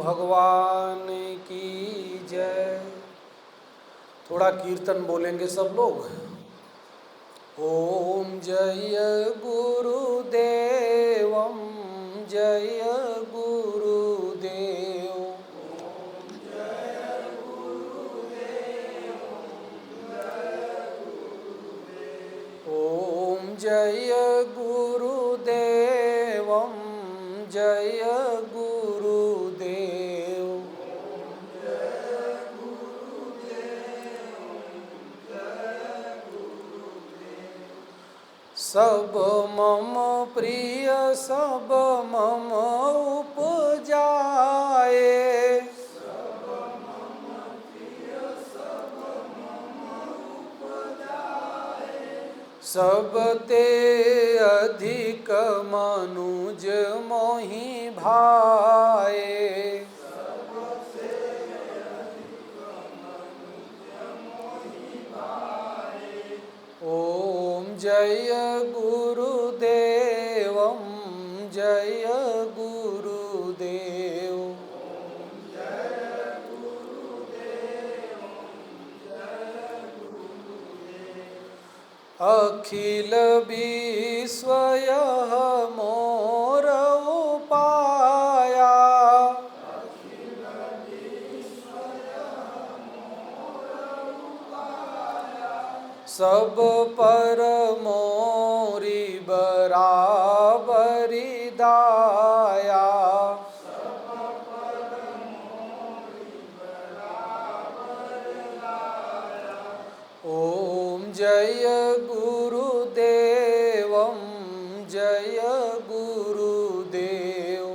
भगवान की जय। थोड़ा कीर्तन बोलेंगे सब लोग। ओम जय गुरुदेवम जय गुरुदेव। ओम जय गुरुदेवम जय गुरुदेव। सब मम प्रिय सब मम उपजाए। सब ते अधिक मनुज मोहि भाए। ओम जय गुरुदेवम जय गुरुदेव। अखिल विश्व यह मोर उपाया। सब पर मोरी बराबरी दाया। ओम जय गुरुदेवम जय गुरुदेव।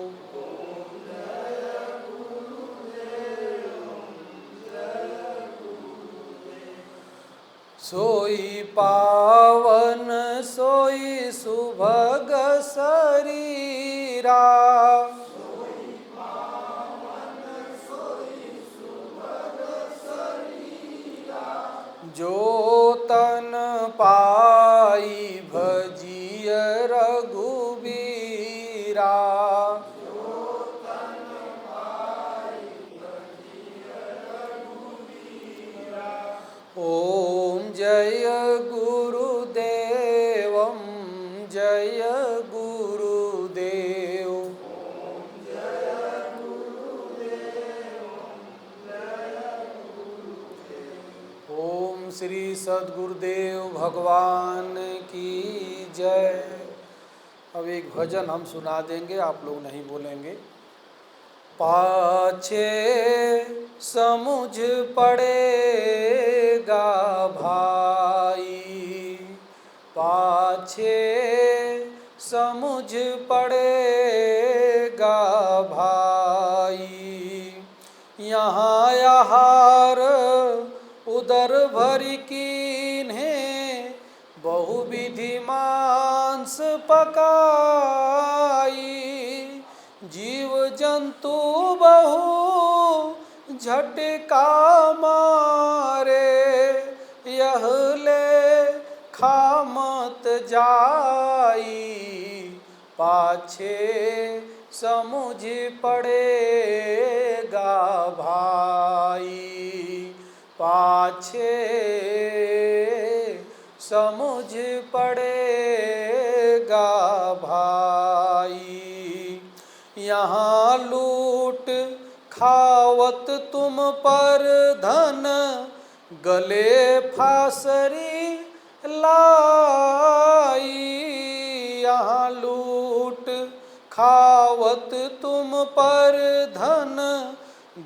सोई पावन सोई सुभग शरीरा। जो तन पाई भजिय रघुबीरा। ओम जय गुरुदेवम जय गुरुदेव। ओम श्री सद्गुरुदेव भगवान की जय। अब एक भजन हम सुना देंगे, आप लोग नहीं बोलेंगे। पाछे समुझ पड़ेगा भाई। पाछे समुझ पड़ेगा भाई। यहाँ आहार उदर भरी कीन्हें बहुविधि मांस पकाई। जीव जंतु बहु झटका मारे। यह ले खामत जाई। पाछे समुझ पड़ेगा भाई। पाछे समुझ पड़ेगा भाई। यहाँ लूट खावत तुम पर धन गले फांसरी लाई। यहाँ लूट खावत तुम पर धन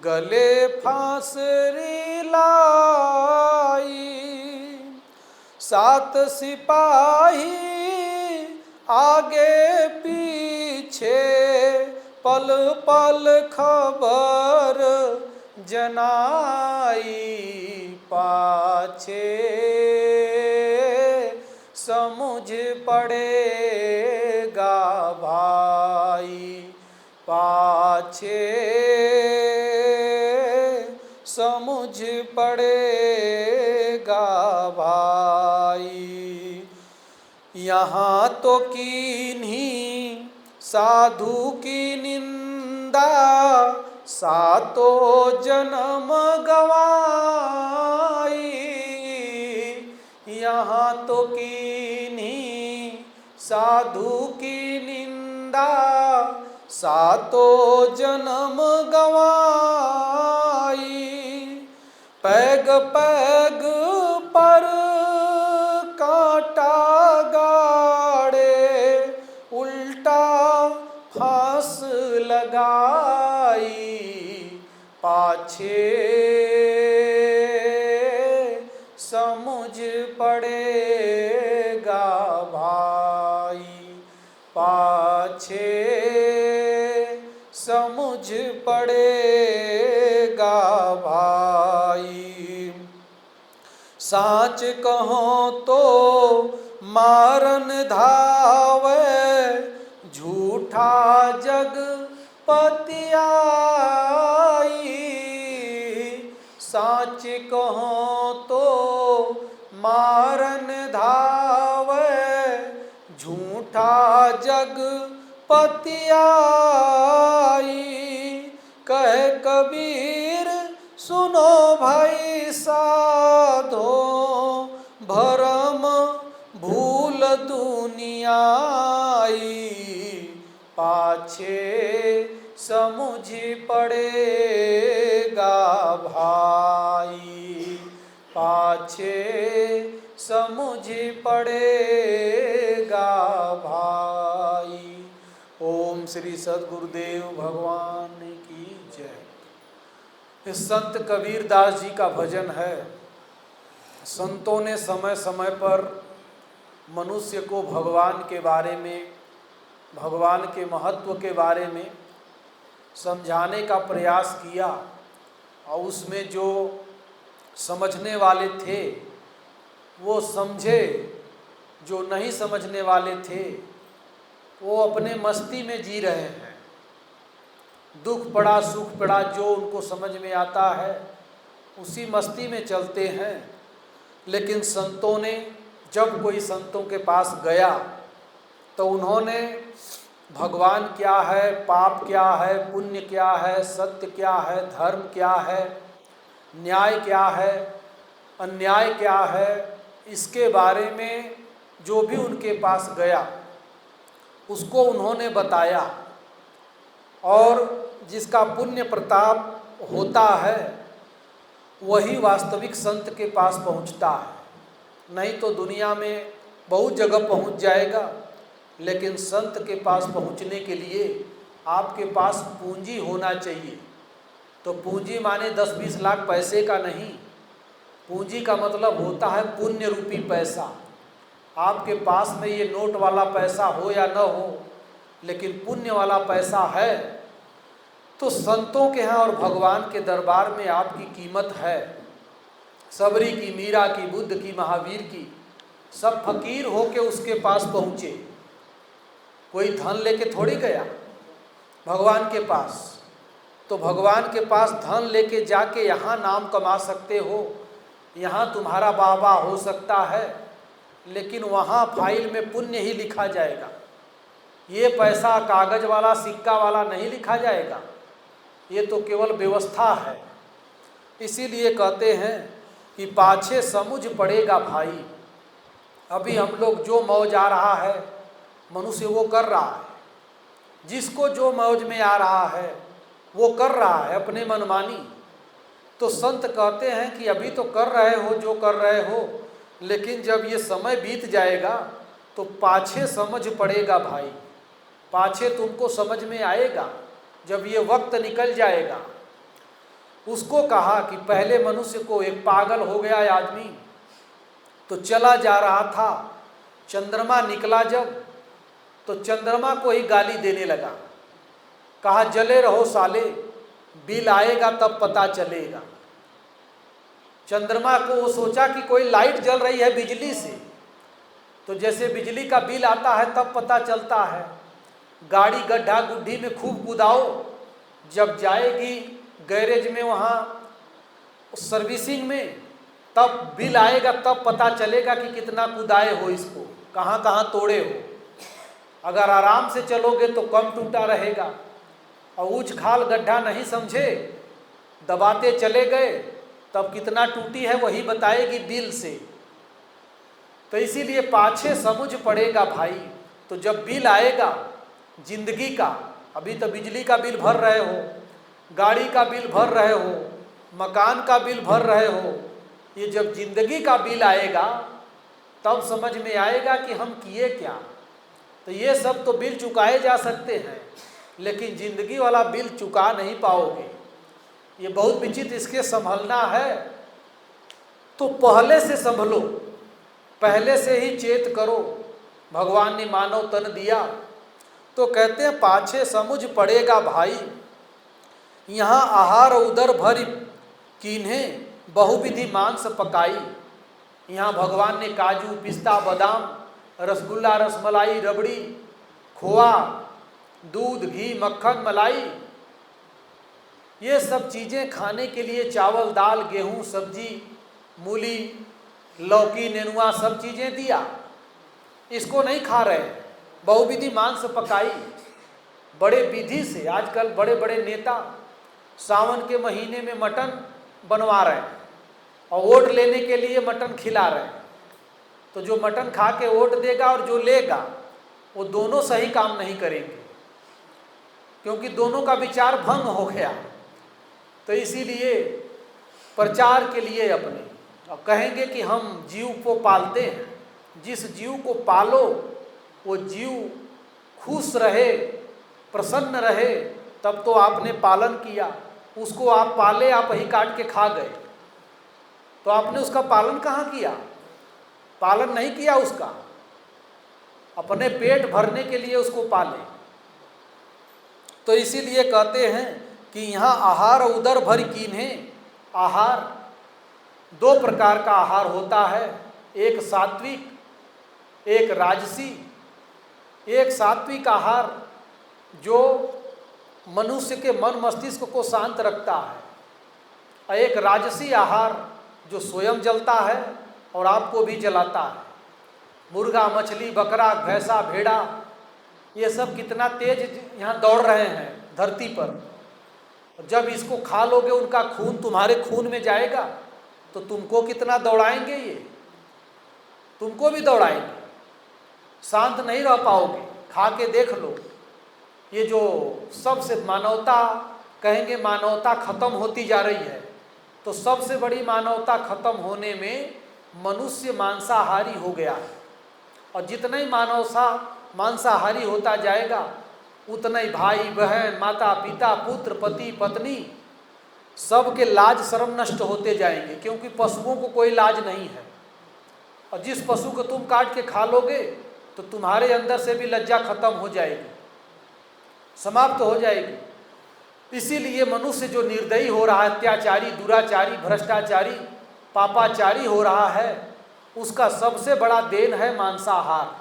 गले फांसरी लाई। सात सिपाही आगे पीछे पल पल खबर जनाई। पाछे समुझ पड़ेगा भाई। पाछे समुझ पड़ेगा भाई। यहाँ तो कीन्ही साधु की निंदा सातों जन्म गवाई, यहाँ तो कीन्ही साधु की निंदा, सातों जन्म गवाई। पैग पैग पर कांटा गाड़े, उल्टा फांस लगाई, पाछे समझ पड़ेगा भाई, पाछे समझ पड़ेगा भाई। साच कहो तो मारन धावे, झूठा जग पतियाई। साच कहो तो मारन धावे, झूठा जग पतियाई। कह कबीर सुनो भाई साधो, भरम भूल दुनियाई, पाछे समझ पड़ेगा भाई, पाछे समझ पड़ेगा भाई। ओम श्री सद्गुरुदेव भगवान की जय। इस संत कबीरदास जी का भजन है। संतों ने समय समय पर मनुष्य को भगवान के बारे में, भगवान के महत्व के बारे में समझाने का प्रयास किया, और उसमें जो समझने वाले थे वो समझे, जो नहीं समझने वाले थे वो अपने मस्ती में जी रहे हैं। दुख पड़ा सुख पड़ा जो उनको समझ में आता है उसी मस्ती में चलते हैं। लेकिन संतों ने, जब कोई संतों के पास गया तो उन्होंने भगवान क्या है, पाप क्या है, पुण्य क्या है, सत्य क्या है, धर्म क्या है, न्याय क्या है, अन्याय क्या है, इसके बारे में जो भी उनके पास गया उसको उन्होंने बताया। और जिसका पुण्य प्रताप होता है वही वास्तविक संत के पास पहुंचता है। नहीं तो दुनिया में बहुत जगह पहुंच जाएगा, लेकिन संत के पास पहुंचने के लिए आपके पास पूंजी होना चाहिए। तो पूंजी माने 10-20 लाख पैसे का नहीं, पूंजी का मतलब होता है पुण्य रूपी पैसा। आपके पास में ये नोट वाला पैसा हो या न हो, लेकिन पुण्य वाला पैसा है तो संतों के यहाँ और भगवान के दरबार में आपकी कीमत है। सबरी की, मीरा की, बुद्ध की, महावीर की, सब फकीर होके उसके पास पहुँचे। कोई धन लेके थोड़ी गया भगवान के पास। तो भगवान के पास धन लेके जाके यहाँ नाम कमा सकते हो, यहाँ तुम्हारा वाहवाह हो सकता है, लेकिन वहाँ फाइल में पुण्य ही लिखा जाएगा। ये पैसा कागज वाला, सिक्का वाला नहीं लिखा जाएगा। ये तो केवल व्यवस्था है। इसीलिए कहते हैं कि पाछे समझ पड़ेगा भाई। अभी हम लोग जो मौज आ रहा है मनुष्य वो कर रहा है, जिसको जो मौज में आ रहा है वो कर रहा है अपने मनमानी। तो संत कहते हैं कि अभी तो कर रहे हो जो कर रहे हो, लेकिन जब ये समय बीत जाएगा तो पाछे समझ पड़ेगा भाई, पाछे तुमको समझ में आएगा जब ये वक्त निकल जाएगा। उसको कहा कि पहले मनुष्य को, एक पागल हो गया आदमी तो चला जा रहा था, चंद्रमा निकला जब तो चंद्रमा को ही गाली देने लगा। कहा जले रहो साले, बिल आएगा तब पता चलेगा। चंद्रमा को वो सोचा कि कोई लाइट जल रही है बिजली से, तो जैसे बिजली का बिल आता है तब पता चलता है। गाड़ी गड्ढा गुड्ढी में खूब कुदाओ, जब जाएगी गैरेज में वहाँ सर्विसिंग में तब बिल आएगा, तब पता चलेगा कि कितना कुदाए हो इसको, कहाँ कहाँ तोड़े हो। अगर आराम से चलोगे तो कम टूटा रहेगा, और ऊंच खाल गड्ढा नहीं समझे, दबाते चले गए, तब कितना टूटी है वही बताएगी बिल से। तो इसीलिए पाछे समझ पड़ेगा भाई। तो जब बिल आएगा जिंदगी का, अभी तो बिजली का बिल भर रहे हो, गाड़ी का बिल भर रहे हो, मकान का बिल भर रहे हो, ये जब जिंदगी का बिल आएगा तब समझ में आएगा कि हम किए क्या। तो ये सब तो बिल चुकाए जा सकते हैं, लेकिन जिंदगी वाला बिल चुका नहीं पाओगे। ये बहुत विचित्र, इसके संभलना है तो पहले से संभलो, पहले से ही चेत करो। भगवान ने मानव तन दिया तो कहते हैं पाछे समझ पड़ेगा भाई, यहाँ आहार उदर भरी कीन्हे बहुविधि मांस पकाई। यहाँ भगवान ने काजू, पिस्ता, बादाम, रसगुल्ला, रसमलाई, रबड़ी, खोआ, दूध, घी, मक्खन, मलाई, ये सब चीज़ें खाने के लिए चावल, दाल, गेहूँ, सब्जी, मूली, लौकी, नेनुआ, सब चीज़ें दिया। इसको नहीं खा रहे। बहुविधि मांस पकाई, बड़े विधि से आजकल बड़े बड़े नेता सावन के महीने में मटन बनवा रहे हैं और वोट लेने के लिए मटन खिला रहे हैं। तो जो मटन खा के वोट देगा और जो लेगा वो दोनों सही काम नहीं करेंगे, क्योंकि दोनों का विचार भंग हो गया। तो इसीलिए प्रचार के लिए अपने और कहेंगे कि हम जीव को पालते हैं। जिस जीव को पालो वो जीव खुश रहे, प्रसन्न रहे, तब तो आपने पालन किया। उसको आप पाले, आप ही काट के खा गए, तो आपने उसका पालन कहाँ किया? पालन नहीं किया उसका। अपने पेट भरने के लिए उसको पाले। तो इसीलिए कहते हैं कि यहाँ आहार उदर भर कीन्हे। आहार दो प्रकार का आहार होता है, एक सात्विक, एक राजसी। एक सात्विक आहार जो मनुष्य के मन मस्तिष्क को शांत रखता है, और एक राजसी आहार जो स्वयं जलता है और आपको भी जलाता है। मुर्गा, मछली, बकरा, भैंसा, भेड़ा, ये सब कितना तेज यहाँ दौड़ रहे हैं धरती पर। जब इसको खा लोगे, उनका खून तुम्हारे खून में जाएगा तो तुमको कितना दौड़ाएंगे, ये तुमको भी दौड़ाएंगे। शांत नहीं रह पाओगे। खा के देख लो। ये जो सबसे मानवता, कहेंगे मानवता खत्म होती जा रही है, तो सबसे बड़ी मानवता खत्म होने में मनुष्य मांसाहारी हो गया है। और जितना ही मांसाहारी होता जाएगा, उतना ही भाई बहन, माता पिता, पुत्र, पति पत्नी, सबके लाज शर्म नष्ट होते जाएंगे, क्योंकि पशुओं को कोई लाज नहीं है। और जिस पशु को तुम काट के खा लोगे तो तुम्हारे अंदर से भी लज्जा खत्म हो जाएगी, समाप्त हो जाएगी। इसीलिए मनुष्य जो निर्दयी हो रहा है, अत्याचारी, दुराचारी, भ्रष्टाचारी, पापाचारी हो रहा है, उसका सबसे बड़ा देन है मांसाहार।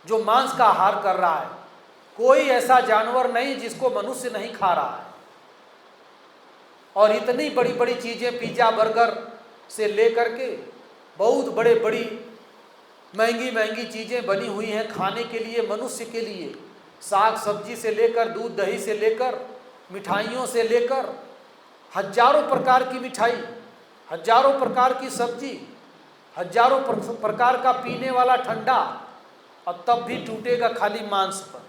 जो मांस का आहार कर रहा है, कोई ऐसा जानवर नहीं जिसको मनुष्य नहीं खा रहा है। और इतनी बड़ी बड़ी चीज़ें, पिज्जा, बर्गर से लेकर के बहुत बड़े बड़ी महंगी महंगी चीज़ें बनी हुई हैं खाने के लिए, मनुष्य के लिए। साग सब्जी से लेकर, दूध दही से लेकर, मिठाइयों से लेकर, हजारों प्रकार की मिठाई, हजारों प्रकार की सब्जी, हजारों प्रकार का पीने वाला ठंडा, और तब भी टूटेगा खाली मांस पर।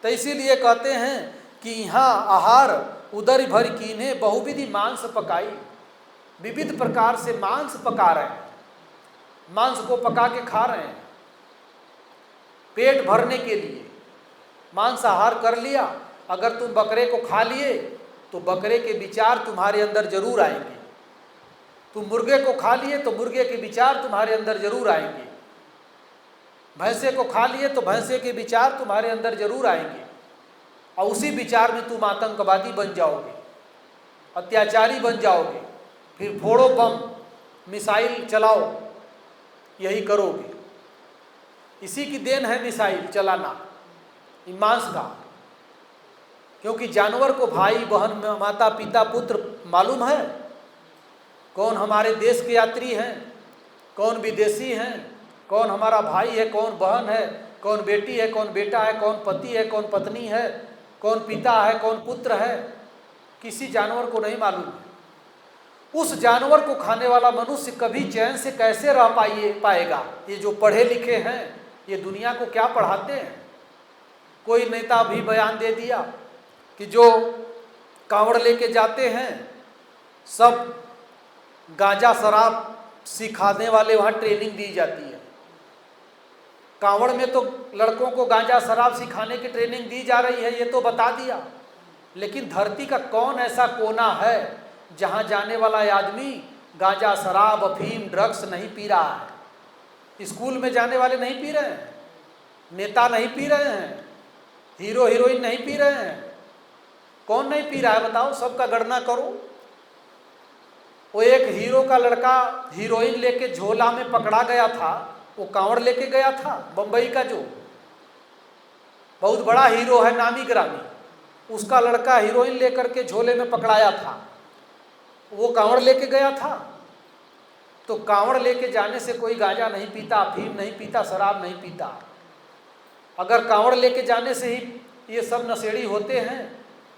तो इसीलिए कहते हैं कि यहाँ आहार उदर भर कीन्हे बहुविधि मांस पकाई। विविध प्रकार से मांस पका रहे हैं, मांस को पका के खा रहे हैं पेट भरने के लिए। मांसाहार कर लिया, अगर तुम बकरे को खा लिए तो बकरे के विचार तुम्हारे अंदर जरूर आएंगे। तुम मुर्गे को खा लिए तो मुर्गे के विचार तुम्हारे अंदर जरूर आएंगे। भैंसे को खा लिए तो भैंसे के विचार तुम्हारे अंदर जरूर आएंगे, और उसी विचार में तुम आतंकवादी बन जाओगे, अत्याचारी बन जाओगे, फिर फोड़ो बम, मिसाइल चलाओ, यही करोगे। इसी की देन है मिसाइल चलाना, मांस का। क्योंकि जानवर को भाई बहन, माता पिता, पुत्र मालूम है, कौन हमारे देश के यात्री हैं, कौन विदेशी हैं, कौन हमारा भाई है, कौन बहन है, कौन बेटी है, कौन बेटा है, कौन पति है, कौन पत्नी है, कौन पिता है, कौन पुत्र है, किसी जानवर को नहीं मालूम है। उस जानवर को खाने वाला मनुष्य कभी चैन से कैसे रह पाएगा। ये जो पढ़े लिखे हैं ये दुनिया को क्या पढ़ाते हैं। कोई नेता भी बयान दे दिया कि जो कांवड़ लेके जाते हैं सब गांजा शराब सिखाने वाले वहाँ ट्रेनिंग दी जाती है। कांवड़ में तो लड़कों को गांजा शराब सिखाने की ट्रेनिंग दी जा रही है, ये तो बता दिया। लेकिन धरती का कौन ऐसा कोना है जहाँ जाने वाला आदमी गांजा शराब अफीम ड्रग्स नहीं पी रहा है। स्कूल में जाने वाले नहीं पी रहे हैं, नेता नहीं पी रहे हैं, हीरो हीरोइन नहीं पी रहे हैं। कौन नहीं पी रहा है बताओ, सबका गणना करो। वो एक हीरो का लड़का हीरोइन लेके झोला में पकड़ा गया था, वो कांवड़ लेके गया था। बम्बई का जो बहुत बड़ा हीरो है नामी ग्रामी, उसका लड़का हीरोइन लेकर के झोले में पकड़ाया था, वो कांवड़ लेके गया था। तो कांवड़ लेके जाने से कोई गांजा नहीं पीता, अफीम नहीं पीता, शराब नहीं पीता। अगर कांवड़ लेके जाने से ही ये सब नशेड़ी होते हैं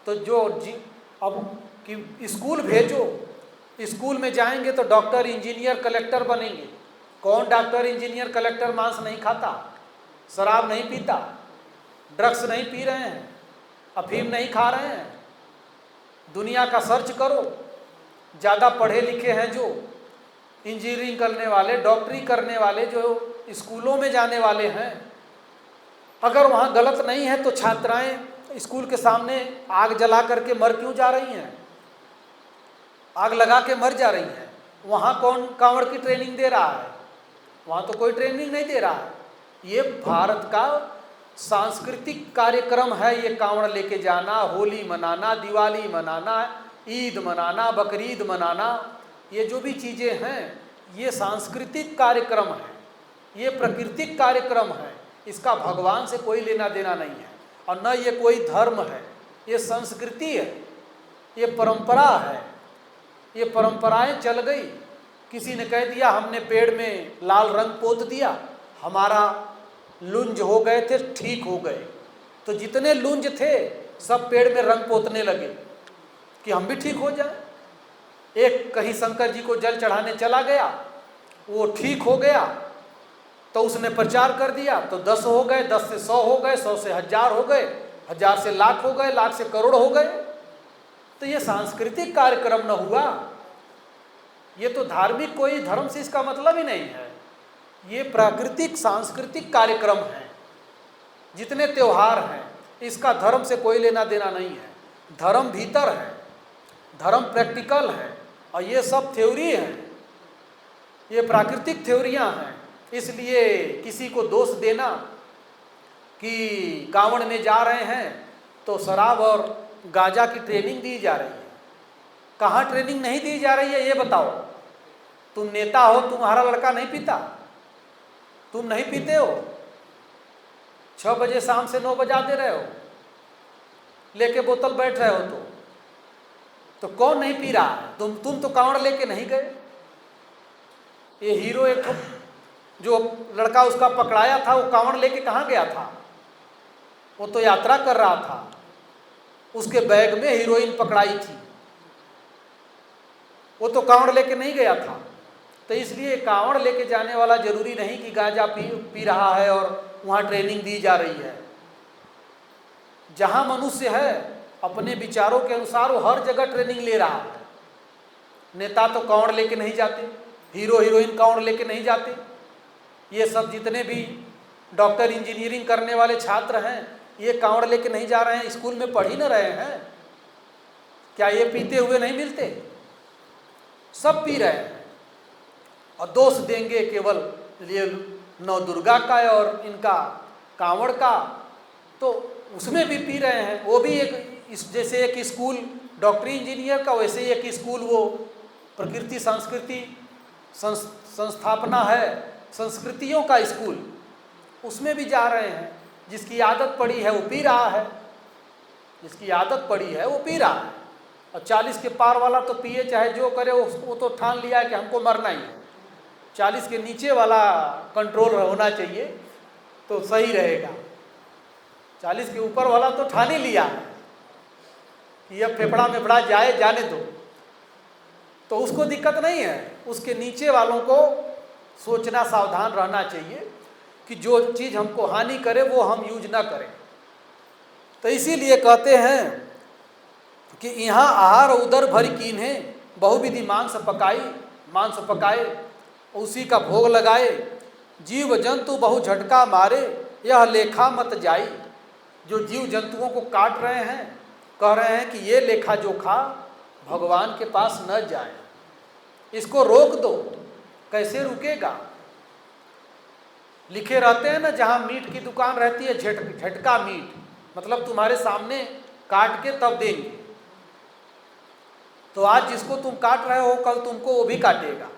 तो अब कि स्कूल भेजो, स्कूल में जाएंगे तो डॉक्टर इंजीनियर कलेक्टर बनेंगे। कौन डॉक्टर इंजीनियर कलेक्टर मांस नहीं खाता, शराब नहीं पीता, ड्रग्स नहीं पी रहे हैं, अफीम नहीं खा रहे हैं। दुनिया का सर्च करो, ज़्यादा पढ़े लिखे हैं जो इंजीनियरिंग करने वाले, डॉक्टरी करने वाले, जो स्कूलों में जाने वाले हैं, अगर वहाँ गलत नहीं है तो छात्राएं स्कूल के सामने आग जला करके मर क्यों जा रही हैं, आग लगा के मर जा रही हैं। वहाँ कौन कांवड़ की ट्रेनिंग दे रहा है, वहाँ तो कोई ट्रेनिंग नहीं दे रहा है। ये भारत का सांस्कृतिक कार्यक्रम है, ये कांवड़ लेके जाना, होली मनाना, दिवाली मनाना, ईद मनाना, बकरीद मनाना, ये जो भी चीज़ें हैं ये सांस्कृतिक कार्यक्रम है, ये प्राकृतिक कार्यक्रम है। इसका भगवान से कोई लेना देना नहीं है और न ये कोई धर्म है, ये संस्कृति है, ये परंपरा है। ये परंपराएं चल गई, किसी ने कह दिया हमने पेड़ में लाल रंग पोत दिया, हमारा लुंज हो गए थे, ठीक हो गए। तो जितने लुंज थे सब पेड़ में रंग पोतने लगे कि हम भी ठीक हो जाए। एक कहीं शंकर जी को जल चढ़ाने चला गया, वो ठीक हो गया तो उसने प्रचार कर दिया, तो 10 हो गए, 10 से 100 हो गए, 100 से 1000 हो गए, 1000 से लाख हो गए, लाख से करोड़ हो गए। तो ये सांस्कृतिक कार्यक्रम न हुआ, ये तो धार्मिक कोई धर्म से इसका मतलब ही नहीं है। ये प्राकृतिक सांस्कृतिक कार्यक्रम है। जितने त्योहार हैं इसका धर्म से कोई लेना देना नहीं है। धर्म भीतर है, धर्म प्रैक्टिकल है और ये सब थ्योरी है, ये प्राकृतिक थ्योरियाँ हैं। इसलिए किसी को दोष देना कि कांवड़ में जा रहे हैं तो शराब और गांजा की ट्रेनिंग दी जा रही है। कहाँ ट्रेनिंग नहीं दी जा रही है ये बताओ। तुम नेता हो, तुम्हारा लड़का नहीं पीता, तुम नहीं पीते हो, 6 बजे शाम से 9 बजा दे रहे हो, लेके बोतल बैठ रहे हो। तो कौन नहीं पी रहा है? तुम तो कांवड़ लेके नहीं गए। ये हीरो एक जो लड़का उसका पकड़ाया था वो कांवड़ लेके कहाँ गया था? वो तो यात्रा कर रहा था, उसके बैग में हीरोइन पकड़ाई थी, वो तो कांवड़ लेके नहीं गया था। तो इसलिए कांवड़ लेके जाने वाला जरूरी नहीं कि गांजा पी रहा है और वहाँ ट्रेनिंग दी जा रही है। जहाँ मनुष्य है अपने विचारों के अनुसार वो हर जगह ट्रेनिंग ले रहा है। नेता तो कांवड़ लेके नहीं जाते, हीरो हीरोइन कांवड़ लेके नहीं जाते। ये सब जितने भी डॉक्टर इंजीनियरिंग करने वाले छात्र हैं ये कांवड़ लेके नहीं जा रहे हैं, स्कूल में पढ़ ही न रहे हैं। क्या ये पीते हुए नहीं मिलते? सब पी रहे हैं और दोष देंगे केवल ये नौ दुर्गा का और इनका कांवड़ का, तो उसमें भी पी रहे हैं। वो भी एक जैसे एक स्कूल डॉक्टरी इंजीनियर का, वैसे ही एक स्कूल वो प्रकृति संस्कृति संस्थापना है, संस्कृतियों का स्कूल, उसमें भी जा रहे हैं। जिसकी आदत पड़ी है वो पी रहा है, जिसकी आदत पड़ी है वो पी रहा है। और 40 के पार वाला तो पिए चाहे जो करे, वो तो ठान लिया है कि हमको मरना ही है। 40 के नीचे वाला कंट्रोल होना चाहिए तो सही रहेगा। 40 के ऊपर वाला तो ठान ही लिया है यह फेफड़ा फेफड़ा जाए जाने दो, तो उसको दिक्कत नहीं है। उसके नीचे वालों को सोचना, सावधान रहना चाहिए कि जो चीज़ हमको हानि करे वो हम यूज ना करें। तो इसीलिए कहते हैं कि यहाँ आहार उदर भर कीन्हे, बहुविधि मांस पकाए उसी का भोग लगाए। जीव जंतु बहु झटका मारे, यह लेखा मत जाई। जो जीव जंतुओं को काट रहे हैं, कह रहे हैं कि ये लेखा जोखा भगवान के पास न जाए, इसको रोक दो। कैसे रुकेगा? लिखे रहते हैं ना, जहाँ मीट की दुकान रहती है, झटका मीट, मतलब तुम्हारे सामने काट के तब देंगे। तो आज जिसको तुम काट रहे हो, कल तुमको वो भी काटेगा।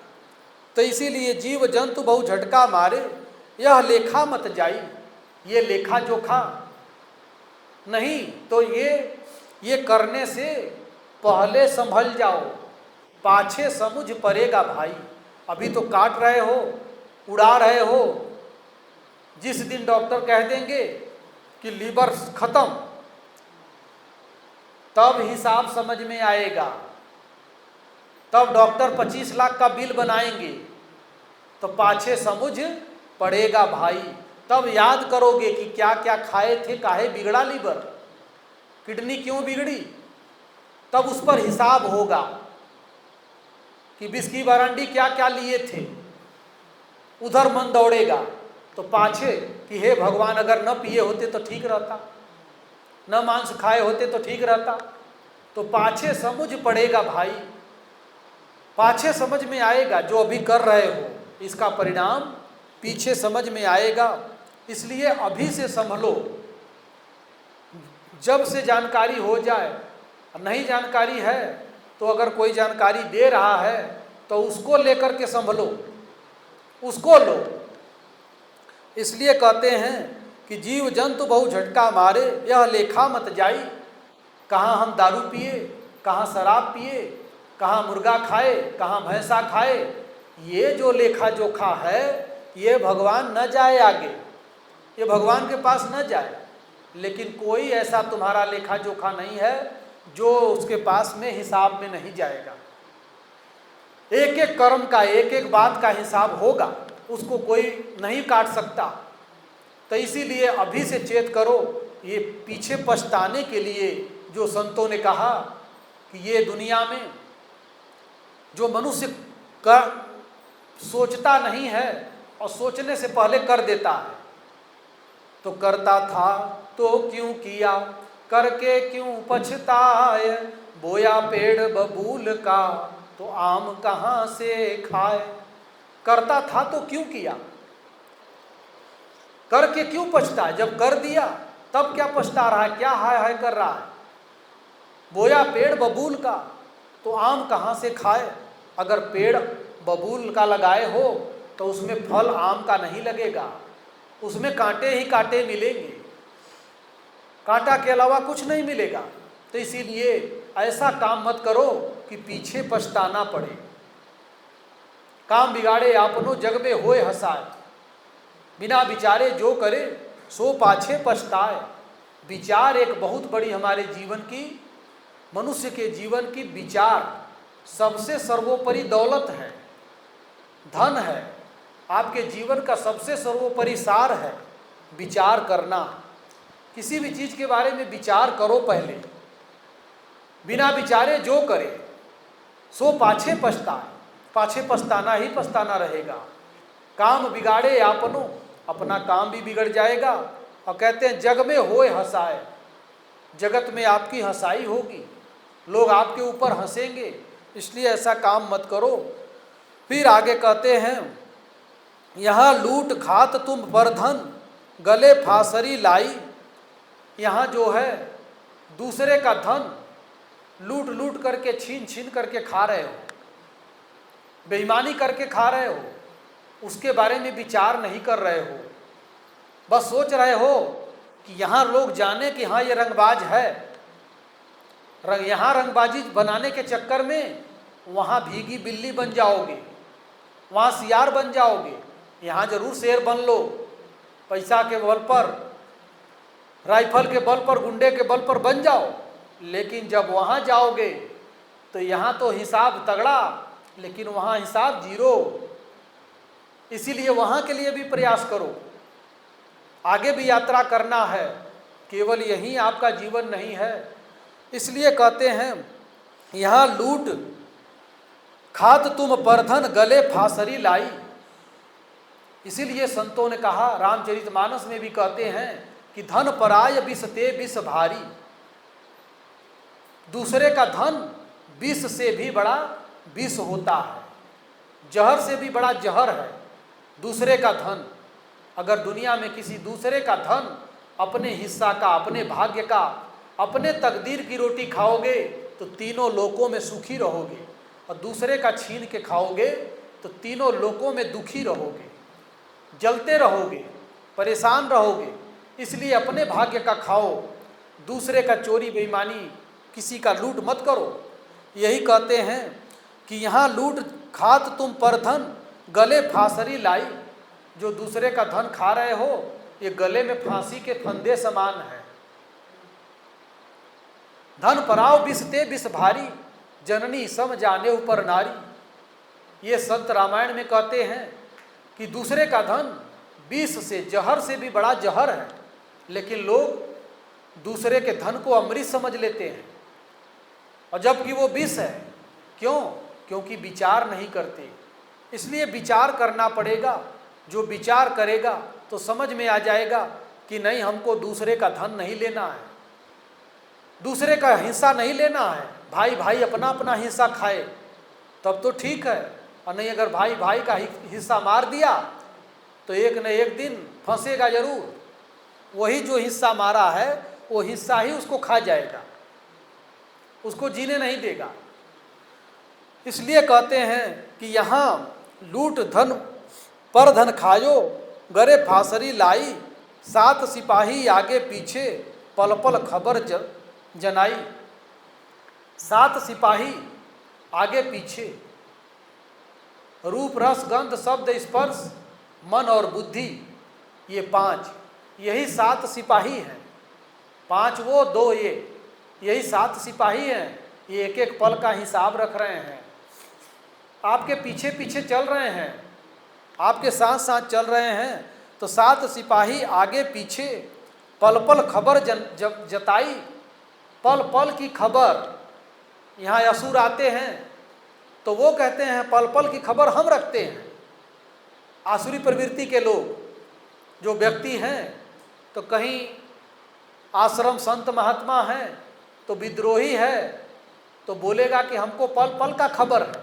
तो इसीलिए जीव जंतु बहु झटका मारे, यह लेखा मत जाई। ये लेखा जोखा नहीं, तो ये करने से पहले संभल जाओ, पाछे समुझ पड़ेगा भाई। अभी तो काट रहे हो, उड़ा रहे हो, जिस दिन डॉक्टर कह देंगे कि लीवर खत्म, तब हिसाब समझ में आएगा। तब डॉक्टर 25 लाख का बिल बनाएंगे, तो पाछे समुझ पड़ेगा भाई। तब याद करोगे कि क्या क्या खाए थे, काहे बिगड़ा लीवर, किडनी क्यों बिगड़ी। तब उस पर हिसाब होगा कि बिस्की बरांडी क्या क्या लिए थे। उधर मन दौड़ेगा, तो पाछे कि हे भगवान, अगर न पिए होते तो ठीक रहता, न मांस खाए होते तो ठीक रहता। तो पाछे समझ पड़ेगा भाई, पाछे समझ में आएगा। जो अभी कर रहे हो, इसका परिणाम पीछे समझ में आएगा। इसलिए अभी से संभलो। जब से जानकारी हो जाए, नहीं जानकारी है तो अगर कोई जानकारी दे रहा है तो उसको लेकर के संभलो, उसको लो। इसलिए कहते हैं कि जीव जंतु बहु झटका मारे, यह लेखा मत जाई। कहाँ हम दारू पिए, कहाँ शराब पिए, कहाँ मुर्गा खाए, कहाँ भैंसा खाए, ये जो लेखा जोखा है, ये भगवान न जाए आगे, ये भगवान के पास न जाए। लेकिन कोई ऐसा तुम्हारा लेखा जोखा नहीं है जो उसके पास में हिसाब में नहीं जाएगा। एक एक कर्म का, एक एक बात का हिसाब होगा, उसको कोई नहीं काट सकता। तो इसीलिए अभी से चेत करो। ये पीछे पछताने के लिए जो संतों ने कहा कि ये दुनिया में जो मनुष्य का सोचता नहीं है और सोचने से पहले कर देता है, तो करता था तो क्यों किया, करके क्यों पछताए। बोया पेड़ बबूल का, तो आम कहाँ से खाए। करता था तो क्यों किया, करके क्यों पछताए। जब कर दिया तब क्या पछता रहा है, क्या हाय हाय कर रहा है। बोया पेड़ बबूल का, तो आम कहाँ से खाए। अगर पेड़ बबूल का लगाए हो तो उसमें फल आम का नहीं लगेगा, उसमें कांटे ही कांटे मिलेंगे, कांटा के अलावा कुछ नहीं मिलेगा। तो इसीलिए ऐसा काम मत करो कि पीछे पछताना पड़े। काम बिगाड़े आपनो जग में होए हंसाए, बिना विचारे जो करे सो पाछे पछताए। विचार एक बहुत बड़ी हमारे जीवन की, मनुष्य के जीवन की विचार सबसे सर्वोपरि दौलत है, धन है। आपके जीवन का सबसे सर्वोपरि सार है विचार करना। किसी भी चीज़ के बारे में विचार करो पहले, बिना विचारे जो करे सो पाछे पछताए। पाछे पछताना ही पछताना रहेगा। काम बिगाड़े आपनो, अपना काम भी बिगड़ जाएगा। और कहते हैं जग में होए हंसाए, जगत में आपकी हंसाई होगी, लोग आपके ऊपर हंसेंगे। इसलिए ऐसा काम मत करो। फिर आगे कहते हैं, यहाँ लूट खात तुम बरधन, गले फांसरी लाई। यहाँ जो है दूसरे का धन लूट लूट करके, छीन छीन करके खा रहे हो, बेईमानी करके खा रहे हो, उसके बारे में विचार नहीं कर रहे हो। बस सोच रहे हो कि यहाँ लोग जाने कि हाँ ये रंगबाज है। यहाँ रंगबाजी बनाने के चक्कर में वहाँ भीगी बिल्ली बन जाओगे, वहाँ सियार बन जाओगे। यहाँ जरूर शेर बन लो, पैसा के बल पर, राइफल के बल पर, गुंडे के बल पर बन जाओ, लेकिन जब वहाँ जाओगे तो यहाँ तो हिसाब तगड़ा, लेकिन वहाँ हिसाब जीरो। इसीलिए वहाँ के लिए भी प्रयास करो, आगे भी यात्रा करना है, केवल यही आपका जीवन नहीं है। इसलिए कहते हैं यहाँ लूट खात तुम परधन गले फांसरी लाई। इसीलिए संतों ने कहा, रामचरितमानस में भी कहते हैं कि धन पराय विष ते विष भारी। दूसरे का धन विष से भी बड़ा विष होता है, जहर से भी बड़ा जहर है दूसरे का धन। अगर दुनिया में किसी दूसरे का धन, अपने हिस्सा का, अपने भाग्य का, अपने तकदीर की रोटी खाओगे तो तीनों लोकों में सुखी रहोगे, और दूसरे का छीन के खाओगे तो तीनों लोकों में दुखी रहोगे, जलते रहोगे, परेशान रहोगे। इसलिए अपने भाग्य का खाओ, दूसरे का चोरी बेईमानी, किसी का लूट मत करो। यही कहते हैं कि यहाँ लूट खात तुम परधन गले फांसरी लाई। जो दूसरे का धन खा रहे हो, ये गले में फांसी के फंदे समान है। धन पराव विष ते विष भारी, जननी सम जाने ऊपर नारी। ये संत रामायण में कहते हैं कि दूसरे का धन विष से, जहर से भी बड़ा जहर है, लेकिन लोग दूसरे के धन को अमृत समझ लेते हैं, और जबकि वो विष है। क्यों? क्योंकि विचार नहीं करते। इसलिए विचार करना पड़ेगा। जो विचार करेगा तो समझ में आ जाएगा कि नहीं, हमको दूसरे का धन नहीं लेना है, दूसरे का हिस्सा नहीं लेना है। भाई भाई अपना अपना हिस्सा खाए तब तो ठीक है, और नहीं अगर भाई भाई का हिस्सा मार दिया तो एक न एक दिन फंसेगा जरूर। वही जो हिस्सा मारा है वो हिस्सा ही उसको खा जाएगा, उसको जीने नहीं देगा। इसलिए कहते हैं कि यहाँ लूट धन पर धन खायो गरे फांसरी लाई। सात सिपाही आगे पीछे पल पल खबर जनाई। सात सिपाही आगे पीछे, रूप रस गंध शब्द स्पर्श मन और बुद्धि, ये पांच, यही सात सिपाही हैं। पांच वो, दो ये, यही सात सिपाही हैं। ये एक एक पल का हिसाब रख रहे हैं, आपके पीछे पीछे चल रहे हैं, आपके साथ साथ चल रहे हैं। तो सात सिपाही आगे पीछे पल पल खबर जताई। पल पल की खबर, यहाँ असुर आते हैं तो वो कहते हैं पल पल की खबर हम रखते हैं। आसुरी प्रवृत्ति के लोग जो व्यक्ति हैं, तो कहीं आश्रम संत महात्मा हैं तो विद्रोही है तो बोलेगा कि हमको पल पल का खबर है,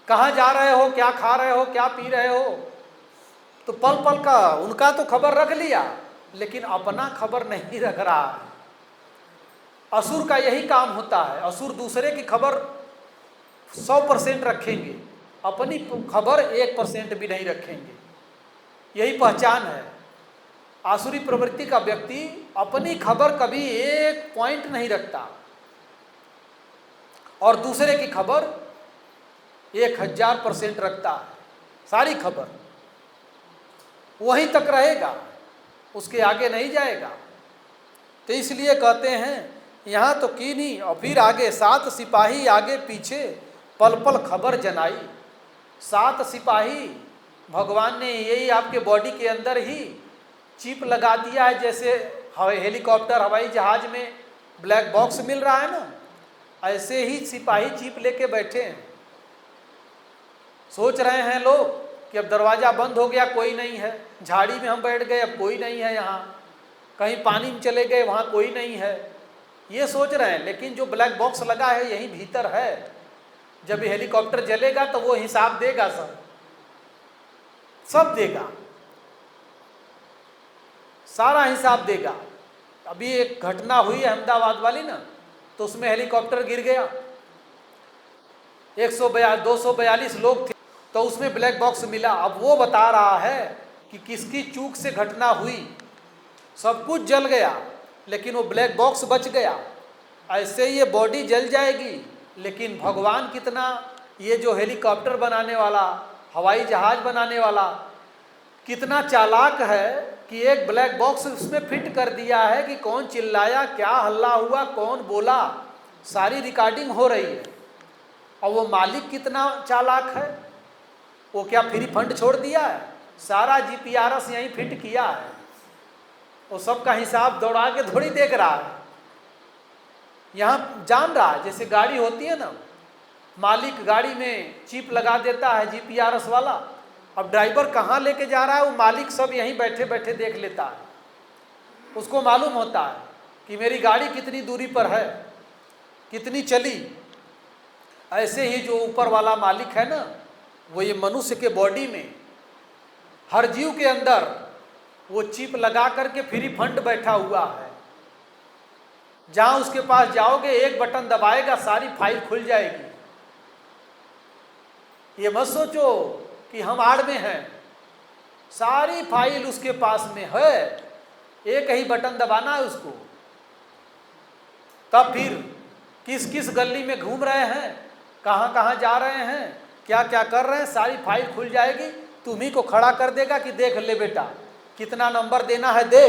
कहाँ जा रहे हो, क्या खा रहे हो, क्या पी रहे हो। तो पल पल का उनका तो खबर रख लिया, लेकिन अपना खबर नहीं रख रहा है। असुर का यही काम होता है। असुर दूसरे की खबर 100% रखेंगे, अपनी खबर 1% भी नहीं रखेंगे। यही पहचान है। आसुरी प्रवृत्ति का व्यक्ति अपनी खबर कभी 1 पॉइंट नहीं रखता, और दूसरे की खबर 1000% रखता है। सारी खबर वहीं तक रहेगा, उसके आगे नहीं जाएगा। तो इसलिए कहते हैं यहाँ तो की नहीं, और फिर आगे सात सिपाही आगे पीछे पल पल खबर जनाई। सात सिपाही, भगवान ने यही आपके बॉडी के अंदर ही चिप लगा दिया है। जैसे हेलीकॉप्टर, हवाई जहाज में ब्लैक बॉक्स मिल रहा है ना, ऐसे ही सिपाही चिप लेके बैठे हैं। सोच रहे हैं लोग कि अब दरवाज़ा बंद हो गया, कोई नहीं है। झाड़ी में हम बैठ गए, अब कोई नहीं है यहाँ। कहीं पानी में चले गए, वहाँ कोई नहीं है, ये सोच रहे हैं। लेकिन जो ब्लैक बॉक्स लगा है यहीं भीतर है। जब हेलीकॉप्टर जलेगा तो वो हिसाब देगा, सब देगा, सारा हिसाब देगा। अभी एक घटना हुई है अहमदाबाद वाली ना, तो उसमें हेलीकॉप्टर गिर गया, 242 लोग थे, तो उसमें ब्लैक बॉक्स मिला। अब वो बता रहा है कि किसकी चूक से घटना हुई। सब कुछ जल गया लेकिन वो ब्लैक बॉक्स बच गया। ऐसे ये बॉडी जल जाएगी, लेकिन भगवान कितना, ये जो हेलीकॉप्टर बनाने वाला, हवाई जहाज बनाने वाला कितना चालाक है कि एक ब्लैक बॉक्स उसमें फिट कर दिया है कि कौन चिल्लाया, क्या हल्ला हुआ, कौन बोला, सारी रिकॉर्डिंग हो रही है। और वो मालिक कितना चालाक है, वो क्या फ्री फंड छोड़ दिया है, सारा जीपीआरएस यहीं फिट किया है। वो सबका हिसाब दौड़ा के थोड़ी देख रहा है, यहाँ जान रहा है। जैसे गाड़ी होती है ना, मालिक गाड़ी में चिप लगा देता है जीपीआरएस वाला, अब ड्राइवर कहाँ लेके जा रहा है वो मालिक सब यहीं बैठे बैठे देख लेता है। उसको मालूम होता है कि मेरी गाड़ी कितनी दूरी पर है, कितनी चली। ऐसे ही जो ऊपर वाला मालिक है ना, वो ये मनुष्य के बॉडी में, हर जीव के अंदर वो चिप लगा करके फ्री फंड बैठा हुआ है। जहां उसके पास जाओगे एक बटन दबाएगा, सारी फाइल खुल जाएगी। ये मत सोचो कि हम आड़ में हैं, सारी फाइल उसके पास में है, एक ही बटन दबाना है उसको। तब फिर किस किस गली में घूम रहे हैं, कहाँ कहाँ जा रहे हैं, क्या क्या कर रहे हैं, सारी फाइल खुल जाएगी। तुम्ही को खड़ा कर देगा कि देख ले बेटा, कितना नंबर देना है दे।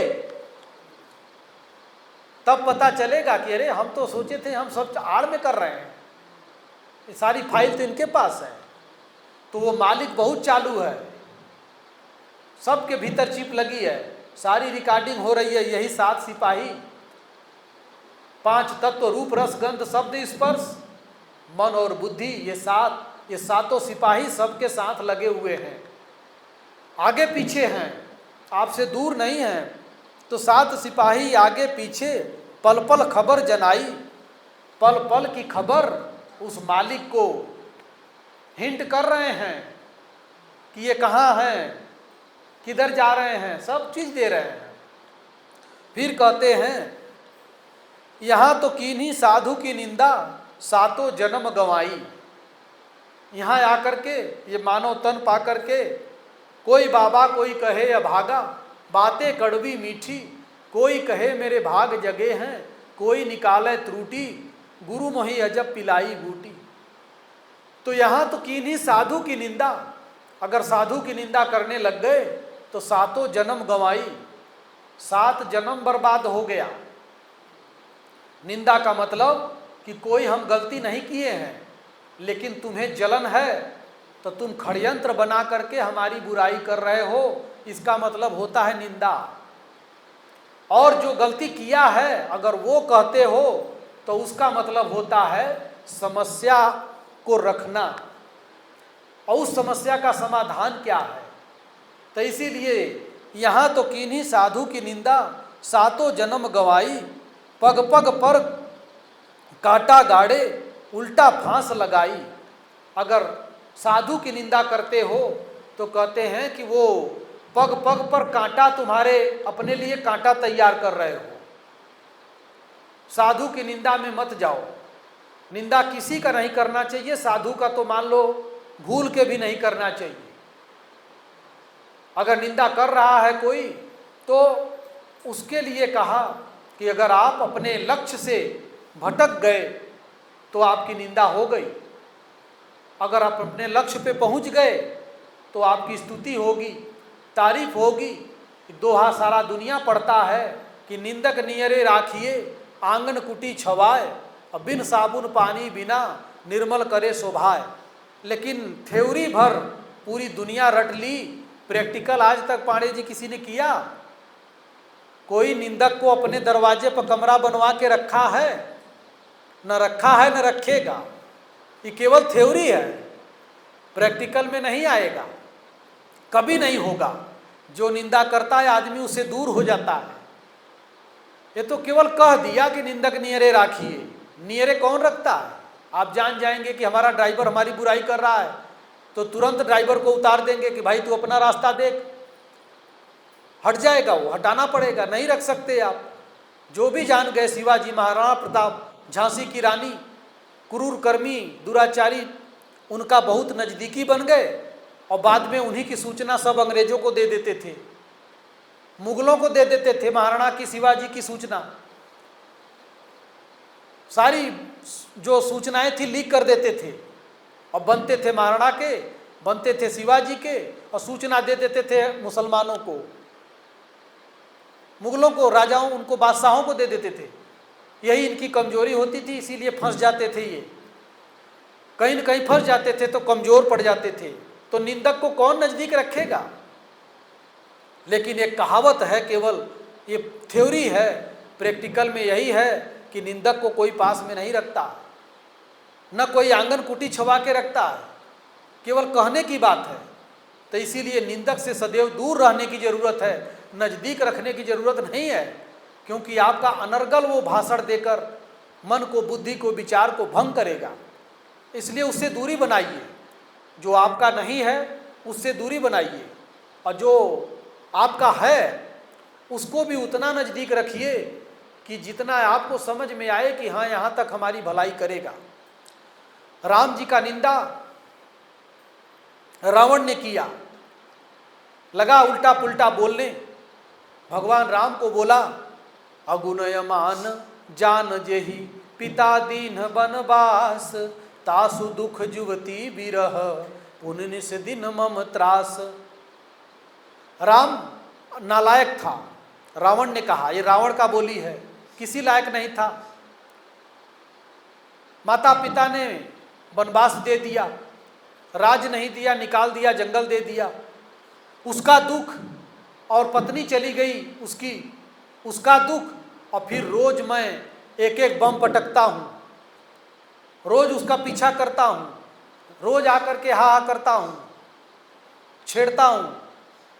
तब पता चलेगा कि अरे हम तो सोचे थे हम सब आड़ में कर रहे हैं, ये सारी फाइल तो इनके पास है। तो वो मालिक बहुत चालू है, सबके भीतर चिप लगी है, सारी रिकॉर्डिंग हो रही है। यही 7 सिपाही, 5 तत्व रूप रस गंध शब्द स्पर्श मन और बुद्धि, ये सातों सिपाही सबके साथ लगे हुए हैं, आगे पीछे हैं, आपसे दूर नहीं हैं। तो 7 सिपाही आगे पीछे पल पल खबर जनाई, पल पल की खबर उस मालिक को हिंट कर रहे हैं कि ये कहाँ हैं, किधर जा रहे हैं, सब चीज़ दे रहे हैं। फिर कहते हैं यहाँ तो कीन्ही साधु की निंदा, सातों जन्म गंवाई। यहाँ आकर के ये मानव तन पा करके, कोई बाबा कोई कहे अभागा, बातें कड़वी मीठी, कोई कहे मेरे भाग जगे हैं, कोई निकाले त्रुटि, गुरु मोहि अजब पिलाई बूटी। तो यहाँ तो कीन्ही साधु की निंदा, अगर साधु की निंदा करने लग गए तो सातों जन्म गंवाई, 7 जन्म बर्बाद हो गया। निंदा का मतलब कि कोई हम गलती नहीं किए हैं, लेकिन तुम्हें जलन है तो तुम षड्यंत्र बना करके हमारी बुराई कर रहे हो, इसका मतलब होता है निंदा। और जो गलती किया है अगर वो कहते हो तो उसका मतलब होता है समस्या को रखना, और उस समस्या का समाधान क्या है। तो इसीलिए यहाँ तो कीन्ही साधु की निंदा, सातों जन्म गंवाई, पग पग पर कांटा गाड़े, उल्टा फांस लगाई। अगर साधु की निंदा करते हो तो कहते हैं कि वो पग पग पर कांटा, तुम्हारे अपने लिए कांटा तैयार कर रहे हो। साधु की निंदा में मत जाओ, निंदा किसी का नहीं करना चाहिए, साधु का तो मान लो भूल के भी नहीं करना चाहिए। अगर निंदा कर रहा है कोई तो उसके लिए कहा कि अगर आप अपने लक्ष्य से भटक गए तो आपकी निंदा हो गई, अगर आप अपने लक्ष्य पे पहुंच गए तो आपकी स्तुति होगी, तारीफ होगी। दोहा सारा दुनिया पढ़ता है कि निंदक नियरे राखिए, आंगन कुटी छवाए, बिन साबुन पानी बिना निर्मल करे शोभाए। लेकिन थ्योरी भर पूरी दुनिया रट ली, प्रैक्टिकल आज तक पांडे जी किसी ने किया? कोई निंदक को अपने दरवाजे पर कमरा बनवा के रखा है? न रखा है न रखेगा। ये केवल थ्योरी है, प्रैक्टिकल में नहीं आएगा, कभी नहीं होगा। जो निंदा करता है आदमी उससे दूर हो जाता है। ये तो केवल कह दिया कि निंदक नियरे राखिए, नियरे कौन रखता है? आप जान जाएंगे कि हमारा ड्राइवर हमारी बुराई कर रहा है तो तुरंत ड्राइवर को उतार देंगे कि भाई तू अपना रास्ता देख, हट जाएगा, वो हटाना पड़ेगा, नहीं रख सकते आप। जो भी जान गए शिवाजी महाराणा प्रताप, झांसी की रानी, क्रूर कर्मी दुराचारी, उनका बहुत नज़दीकी बन गए और बाद में उन्हीं की सूचना सब अंग्रेजों को दे देते थे, मुगलों को दे देते थे। महाराणा की शिवाजी की सूचना सारी जो सूचनाएं थी लीक कर देते थे और बनते थे महाराणा के, बनते थे शिवाजी के और सूचना दे देते थे मुसलमानों को। मुगलों को, राजाओं, उनको बादशाहों को दे देते थे। यही इनकी कमजोरी होती थी, इसीलिए फंस जाते थे। ये कहीं न कहीं फंस जाते थे तो कमजोर पड़ जाते थे। तो निंदक को कौन नज़दीक रखेगा? लेकिन एक कहावत है, केवल ये थ्योरी है, प्रैक्टिकल में यही है कि निंदक को कोई पास में नहीं रखता, न कोई आंगन कुटी छुपा के रखता है, केवल कहने की बात है। तो इसीलिए निंदक से सदैव दूर रहने की जरूरत है, नज़दीक रखने की जरूरत नहीं है, क्योंकि आपका अनर्गल वो भाषण देकर मन को, बुद्धि को, विचार को भंग करेगा। इसलिए उससे दूरी बनाइए। जो आपका नहीं है उससे दूरी बनाइए, और जो आपका है उसको भी उतना नज़दीक रखिए कि जितना आपको समझ में आए कि हाँ, यहाँ तक हमारी भलाई करेगा। राम जी का निंदा रावण ने किया, लगा उल्टा पुल्टा बोलने। भगवान राम को बोला, अगुनय मान जान जेहि पिता दीन बनवास, तासु दुख जुवती बिरह पुण्य से दिन मम त्रास। राम नालायक था, रावण ने कहा। ये रावण का बोली है, किसी लायक नहीं था। माता पिता ने वनवास दे दिया, राज नहीं दिया, निकाल दिया, जंगल दे दिया। उसका दुख, और पत्नी चली गई उसकी, उसका दुख। और फिर रोज मैं एक एक बम पटकता हूँ, रोज उसका पीछा करता हूँ, रोज आकर के हा हा करता हूँ, छेड़ता हूँ।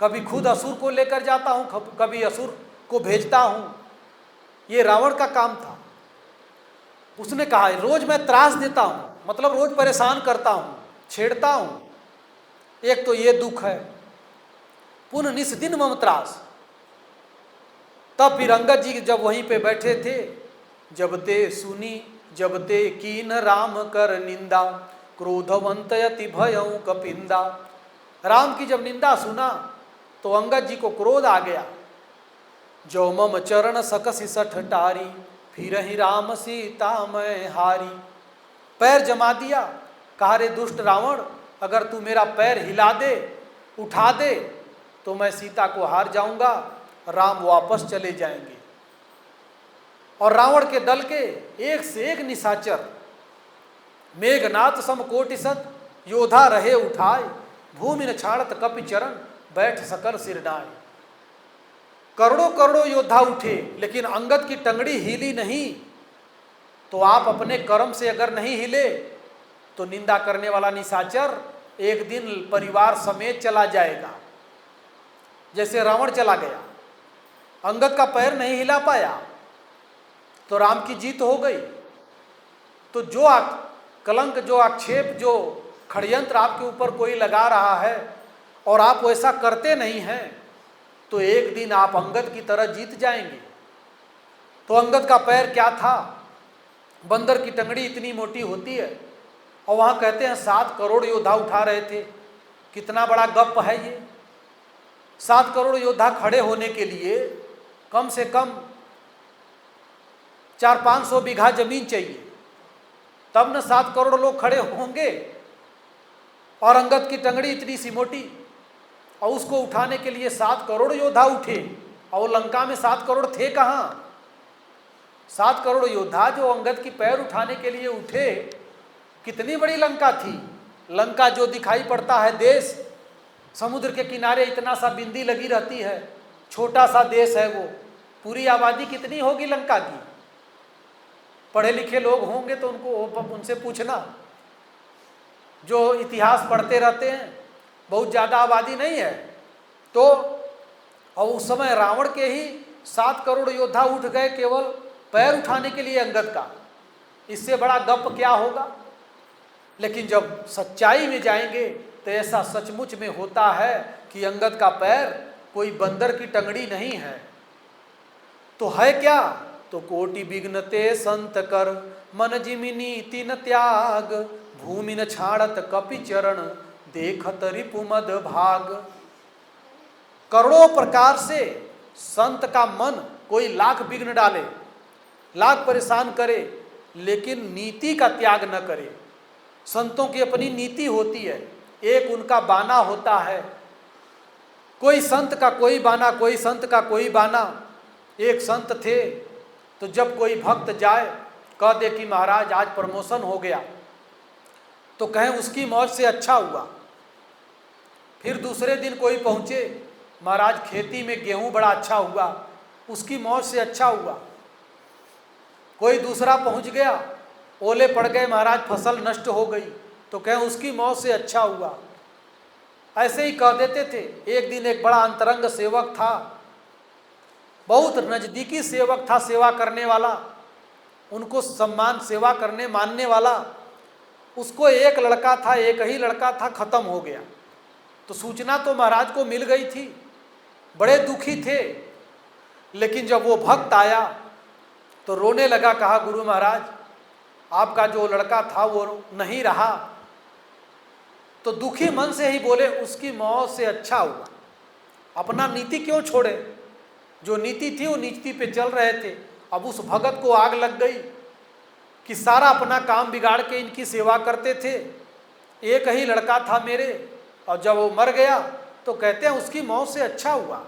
कभी खुद असुर को लेकर जाता हूँ, कभी असुर को भेजता हूँ। ये रावण का काम था। उसने कहा रोज मैं त्रास देता हूँ, मतलब रोज परेशान करता हूँ, छेड़ता हूँ। एक तो ये दुख है, पुनः निस दिन मम त्रास। तब फिर अंगद जी जब वहीं पे बैठे थे, जब ते सुनी जब ते कीन राम कर निंदा, क्रोधवंत यति भयं कपिंदा। राम की जब निंदा सुना तो अंगद जी को क्रोध आ गया। जो मम चरण सकसि सठ टारी, फिर ही राम सीता मैं हारी। पैर जमा दिया, कहा रे दुष्ट रावण, अगर तू मेरा पैर हिला दे, उठा दे, तो मैं सीता को हार जाऊंगा, राम वापस चले जाएंगे। और रावण के दल के एक से एक निशाचर, मेघनाथ सम कोटिसत, योधा रहे उठाए, भूमि न छाड़त कपि चरण, बैठ सकल सिरनाए। करोड़ों करोड़ों योद्धा उठे, लेकिन अंगद की टंगड़ी हिली नहीं। तो आप अपने कर्म से अगर नहीं हिले तो निंदा करने वाला निशाचर एक दिन परिवार समेत चला जाएगा, जैसे रावण चला गया। अंगद का पैर नहीं हिला पाया तो राम की जीत हो गई। तो जो कलंक, जो आक्षेप, जो षड्यंत्र आपके ऊपर कोई लगा रहा है और आप वैसा करते नहीं हैं, तो एक दिन आप अंगद की तरह जीत जाएंगे। तो अंगद का पैर क्या था? बंदर की टंगड़ी इतनी मोटी होती है, और वहाँ कहते हैं 7 करोड़ योद्धा उठा रहे थे। कितना बड़ा गप है ये। 7 करोड़ योद्धा खड़े होने के लिए कम से कम 400-500 बीघा जमीन चाहिए, तब न 7 करोड़ लोग खड़े होंगे। और अंगद की टंगड़ी इतनी सी मोटी, और उसको उठाने के लिए 7 करोड़ योद्धा उठे। और वो लंका में 7 करोड़ थे कहाँ? 7 करोड़ योद्धा जो अंगद की पैर उठाने के लिए उठे, कितनी बड़ी लंका थी। लंका जो दिखाई पड़ता है देश, समुद्र के किनारे इतना सा बिंदी लगी रहती है, छोटा सा देश है वो। पूरी आबादी कितनी होगी लंका की? पढ़े लिखे लोग होंगे तो उनसे पूछना, जो इतिहास पढ़ते रहते हैं। बहुत ज़्यादा आबादी नहीं है। तो और उस समय रावण के ही 7 करोड़ योद्धा उठ गए केवल पैर उठाने के लिए अंगद का। इससे बड़ा गप क्या होगा? लेकिन जब सच्चाई में जाएंगे तो ऐसा सचमुच में होता है कि अंगद का पैर कोई बंदर की टंगड़ी नहीं है। तो है क्या? तो कोटि विघ्नते संत कर, मन जिमिनी तीन त्याग, भूमि न छाड़त कपि चरण, देखत रिपुमद भाग। करोड़ों प्रकार से संत का मन कोई लाख विघ्न डाले, लाख परेशान करे, लेकिन नीति का त्याग न करे। संतों की अपनी नीति होती है, एक उनका बाना होता है। कोई संत का कोई बाना, कोई संत का कोई बाना। एक संत थे, तो जब कोई भक्त जाए कह दे कि महाराज आज प्रमोशन हो गया, तो कहें उसकी मौज से अच्छा हुआ। फिर दूसरे दिन कोई पहुँचे, महाराज खेती में गेहूँ बड़ा अच्छा हुआ, उसकी मौज से अच्छा हुआ। कोई दूसरा पहुँच गया, ओले पड़ गए, महाराज फसल नष्ट हो गई, तो कहें उसकी मौज से अच्छा हुआ। ऐसे ही कह देते थे। एक दिन एक बड़ा अंतरंग सेवक था, बहुत नज़दीकी सेवक था, सेवा करने वाला, उनको सम्मान सेवा करने मानने वाला। उसको एक लड़का था, एक ही लड़का था, खत्म हो गया। तो सूचना तो महाराज को मिल गई थी, बड़े दुखी थे। लेकिन जब वो भक्त आया तो रोने लगा, कहा गुरु महाराज आपका जो लड़का था वो नहीं रहा। तो दुखी मन से ही बोले उसकी मौत से अच्छा हुआ। अपना नीति क्यों छोड़े, जो नीति थी वो नीति पे चल रहे थे। अब उस भगत को आग लग गई कि सारा अपना काम बिगाड़ के इनकी सेवा करते थे, एक ही लड़का था मेरे, और जब वो मर गया तो कहते हैं उसकी मौत से अच्छा हुआ।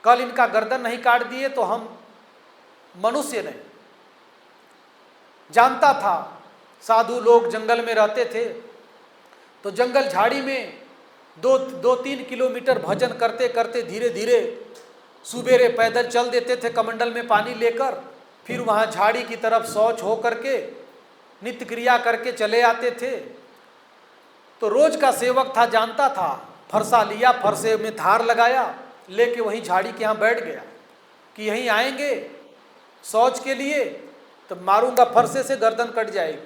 कल इनका गर्दन नहीं काट दिए तो हम मनुष्य नहीं। जानता था, साधु लोग जंगल में रहते थे, तो जंगल झाड़ी में दो तीन किलोमीटर भजन करते करते धीरे धीरे सुबेरे पैदल चल देते थे कमंडल में पानी लेकर। फिर वहाँ झाड़ी की तरफ शौच हो करके नित्य क्रिया करके चले आते थे। तो रोज का सेवक था, जानता था, फरसा लिया, फरसे में धार लगाया, लेके वहीं झाड़ी के यहाँ बैठ गया कि यहीं आएंगे शौच के लिए तो मारूंगा फरसे से, गर्दन कट जाएगी,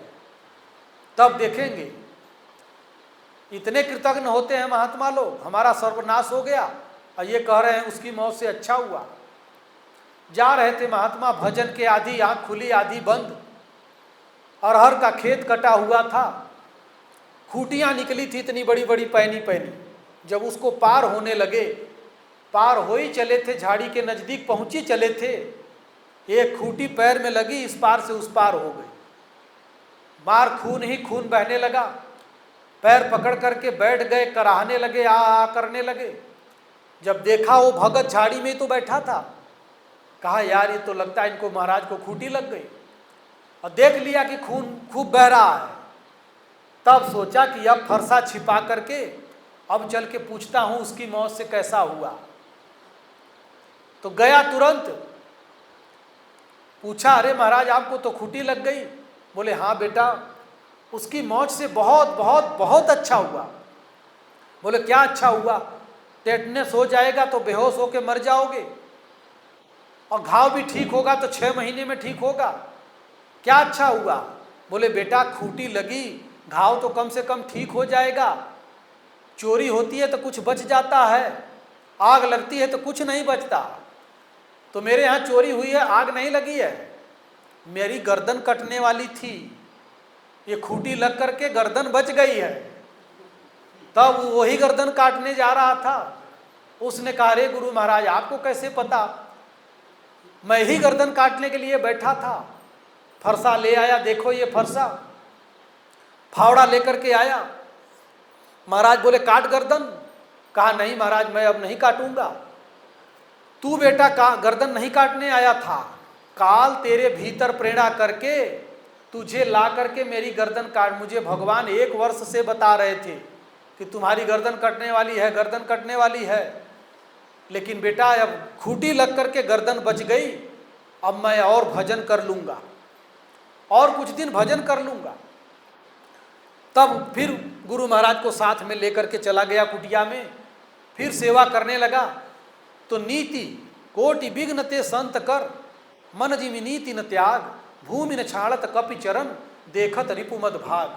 तब देखेंगे। इतने कृतज्ञ होते हैं महात्मा लोग, हमारा सर्वनाश हो गया और ये कह रहे हैं उसकी मौत से अच्छा हुआ। जा रहे थे महात्मा भजन के, आधी आँख खुली आधी बंद, अरहर का खेत कटा हुआ था, खूटियाँ निकली थी इतनी बड़ी बड़ी पैनी पैनी। जब उसको पार होने लगे, पार हो ही चले थे, झाड़ी के नज़दीक पहुँची चले थे, एक खूटी पैर में लगी, इस पार से उस पार हो गई, मार खून ही खून बहने लगा। पैर पकड़ करके बैठ गए, कराहने लगे, आ करने लगे। जब देखा वो भगत झाड़ी में तो बैठा था, कहा यार ये तो लगता है इनको महाराज को खूटी लग गई, और देख लिया कि खून खूब बह रहा है। तब सोचा कि अब फरसा छिपा करके अब चल के पूछता हूँ उसकी मौत से कैसा हुआ। तो गया तुरंत, पूछा अरे महाराज आपको तो खूटी लग गई। बोले हाँ बेटा, उसकी मौत से बहुत बहुत बहुत अच्छा हुआ। बोले क्या अच्छा हुआ? टेटनेस हो जाएगा तो बेहोश होके मर जाओगे, और घाव भी ठीक होगा तो 6 महीने में ठीक होगा। क्या अच्छा हुआ? बोले बेटा खूटी लगी, घाव तो कम से कम ठीक हो जाएगा, चोरी होती है तो कुछ बच जाता है, आग लगती है तो कुछ नहीं बचता। तो मेरे यहाँ चोरी हुई है, आग नहीं लगी है, मेरी गर्दन कटने वाली थी, ये खूटी लग करके गर्दन बच गई है। तब वही गर्दन काटने जा रहा था। उसने कहा अरे गुरु महाराज आपको कैसे पता? मैं ही गर्दन काटने के लिए बैठा था। फरसा ले आया, देखो ये फरसा, फावड़ा लेकर के आया। महाराज बोले काट गर्दन। कहा नहीं महाराज मैं अब नहीं काटूंगा। तू बेटा का गर्दन नहीं काटने आया था, काल तेरे भीतर प्रेरणा करके तुझे ला करके मेरी गर्दन काट। मुझे भगवान 1 वर्ष से बता रहे थे कि तुम्हारी गर्दन कटने वाली है, गर्दन कटने वाली है, लेकिन बेटा अब खूटी लग करके गर्दन बच गई, अब मैं और भजन कर लूँगा, और कुछ दिन भजन कर लूँगा। तब फिर गुरु महाराज को साथ में लेकर के चला गया कुटिया में, फिर सेवा करने लगा। तो नीति कोटि विघ्न ते संत कर, मन जिमि नीति न त्याग, भूमि न छाड़त कपि चरण, देखत रिपुमद भाग।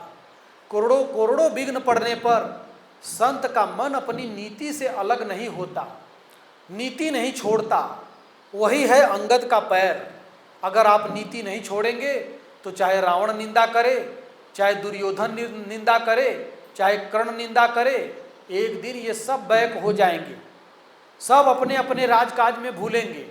करोड़ों करोड़ों विघ्न पड़ने पर संत का मन अपनी नीति से अलग नहीं होता, नीति नहीं छोड़ता। वही है अंगद का पैर। अगर आप नीति नहीं छोड़ेंगे तो चाहे रावण निंदा करे, चाहे दुर्योधन निंदा करे, चाहे कर्ण निंदा करे, एक दिन ये सब बैक हो जाएंगे, सब अपने अपने राजकाज में भूलेंगे,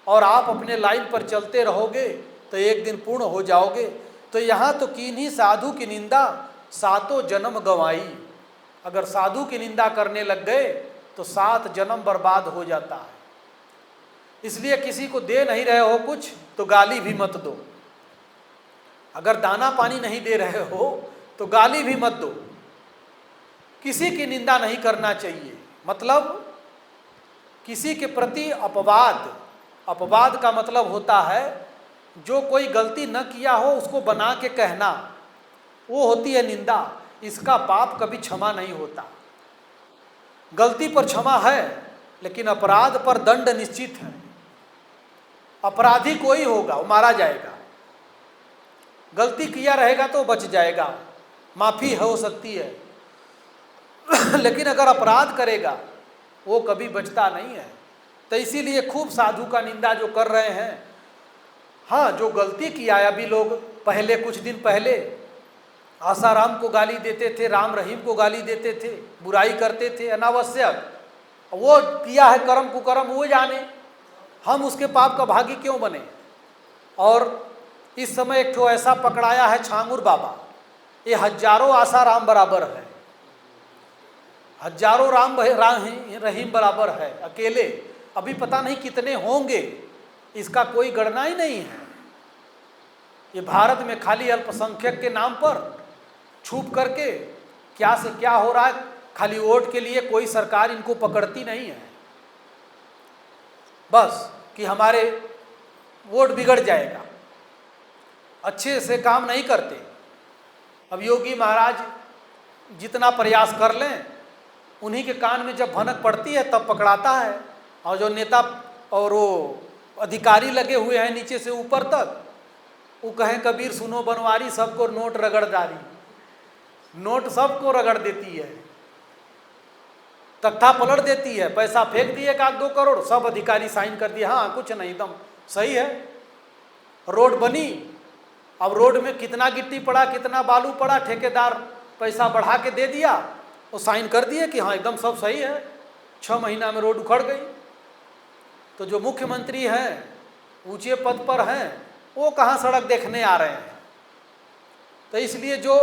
और आप अपने लाइन पर चलते रहोगे तो एक दिन पूर्ण हो जाओगे। तो यहाँ तो कीन्ही साधु की निंदा, सातों जन्म गंवाई। अगर साधु की निंदा करने लग गए तो 7 जन्म बर्बाद हो जाता है। इसलिए किसी को दे नहीं रहे हो कुछ तो गाली भी मत दो। अगर दाना पानी नहीं दे रहे हो तो गाली भी मत दो। किसी की निंदा नहीं करना चाहिए, मतलब किसी के प्रति अपवाद। अपवाद का मतलब होता है जो कोई गलती न किया हो उसको बना के कहना, वो होती है निंदा। इसका पाप कभी क्षमा नहीं होता। गलती पर क्षमा है लेकिन अपराध पर दंड निश्चित है। अपराधी कोई होगा वो मारा जाएगा, गलती किया रहेगा तो बच जाएगा, माफ़ी हो सकती है लेकिन अगर अपराध करेगा वो कभी बचता नहीं है। तो इसीलिए खूब साधु का निंदा जो कर रहे हैं। हाँ, जो गलती किया है, अभी लोग पहले कुछ दिन पहले आसाराम को गाली देते थे, राम रहीम को गाली देते थे, बुराई करते थे अनावश्यक। वो किया है कर्म कुकर्म, वो जाने, हम उसके पाप का भागी क्यों बने। और इस समय एक ठो ऐसा पकड़ाया है छांगुर बाबा, ये हजारों आसाराम बराबर है, हजारों राम रहीम बराबर है अकेले। अभी पता नहीं कितने होंगे, इसका कोई गणना ही नहीं है। ये भारत में खाली अल्पसंख्यक के नाम पर छुप करके क्या से क्या हो रहा है, खाली वोट के लिए कोई सरकार इनको पकड़ती नहीं है, बस कि हमारे वोट बिगड़ जाएगा, अच्छे से काम नहीं करते। अब योगी महाराज जितना प्रयास कर लें, उन्हीं के कान में जब भनक पड़ती है तब पकड़ाता है। और जो नेता और वो अधिकारी लगे हुए हैं नीचे से ऊपर तक, वो कहें कबीर सुनो बनवारी, सबको नोट रगड़दारी, नोट सबको रगड़ देती है, तख्ता पलट देती है, पैसा फेंक दिए 1-2 करोड़, सब अधिकारी साइन कर दिए, हाँ कुछ नहीं, एकदम सही है। रोड बनी, अब रोड में कितना गिट्टी पड़ा, कितना बालू पड़ा, ठेकेदार पैसा बढ़ा के दे दिया, वो साइन कर दिए कि हाँ एकदम सब सही है, 6 महीना में रोड उखड़ गई। तो जो मुख्यमंत्री हैं, ऊंचे पद पर हैं, वो कहाँ सड़क देखने आ रहे हैं। तो इसलिए जो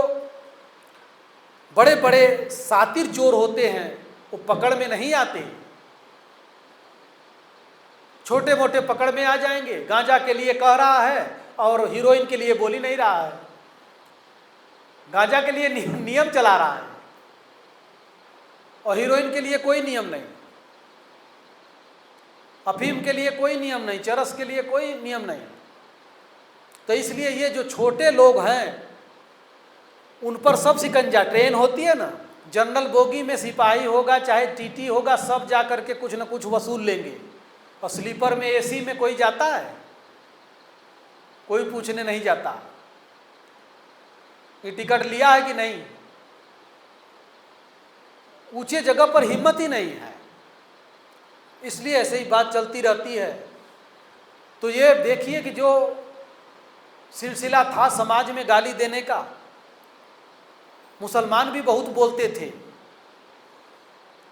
बड़े बड़े सातिर चोर होते हैं वो पकड़ में नहीं आते, छोटे मोटे पकड़ में आ जाएंगे। गांजा के लिए कह रहा है और हीरोइन के लिए बोल ही नहीं रहा है, गांजा के लिए नियम चला रहा है और हीरोइन के लिए कोई नियम नहीं, अफीम के लिए कोई नियम नहीं, चरस के लिए कोई नियम नहीं। तो इसलिए ये जो छोटे लोग हैं उन पर सब शिकंजा। ट्रेन होती है ना, जनरल बोगी में सिपाही होगा चाहे टीटी होगा, सब जा कर के कुछ न कुछ वसूल लेंगे। और स्लीपर में एसी में कोई जाता है? कोई पूछने नहीं जाता कि टिकट लिया है कि नहीं। ऊंचे जगह पर हिम्मत ही नहीं है, इसलिए ऐसे ही बात चलती रहती है। तो ये देखिए कि जो सिलसिला था समाज में गाली देने का, मुसलमान भी बहुत बोलते थे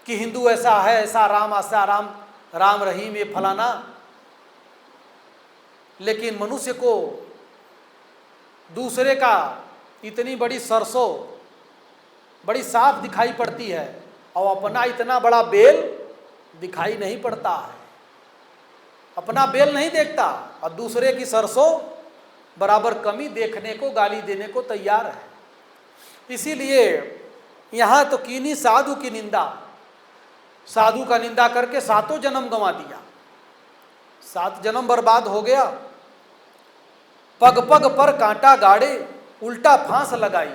कि हिंदू ऐसा है, ऐसा राम, राम रहीम, ये फलाना। लेकिन मनुष्य को दूसरे का इतनी बड़ी सरसों बड़ी साफ दिखाई पड़ती है और अपना इतना बड़ा बेल दिखाई नहीं पड़ता है। अपना बेल नहीं देखता और दूसरे की सरसों बराबर कमी देखने को, गाली देने को तैयार है। इसीलिए यहाँ तो कीनी साधु की निंदा, साधु का निंदा करके 7 जन्म गंवा दिया, 7 जन्म बर्बाद हो गया। पग पग पर कांटा गाड़े, उल्टा फांस लगाई।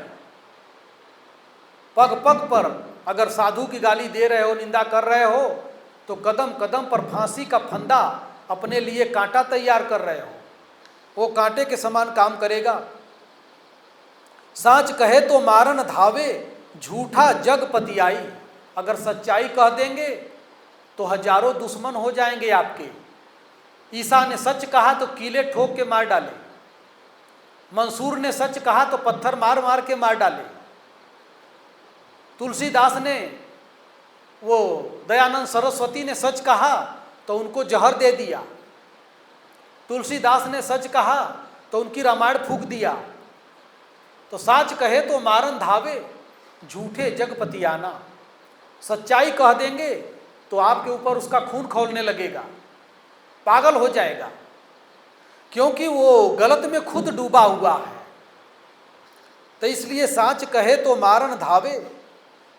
पग पग पर अगर साधु की गाली दे रहे हो, निंदा कर रहे हो, तो कदम कदम पर फांसी का फंदा अपने लिए कांटा तैयार कर रहे हो, वो कांटे के समान काम करेगा। साच कहे तो मारन धावे, झूठा जग पतियाई। अगर सच्चाई कह देंगे तो हजारों दुश्मन हो जाएंगे आपके। ईसा ने सच कहा तो कीले ठोक के मार डाले, मंसूर ने सच कहा तो पत्थर मार मार के मार डाले, तुलसीदास ने, वो दयानंद सरस्वती ने सच कहा तो उनको जहर दे दिया, तुलसीदास ने सच कहा तो उनकी रामायण फूंक दिया। तो साच कहे तो मारन धावे, झूठे जगपतियाना। सच्चाई कह देंगे तो आपके ऊपर उसका खून खौलने लगेगा। पागल हो जाएगा, क्योंकि वो गलत में खुद डूबा हुआ है। तो इसलिए साच कहे तो मारन धावे,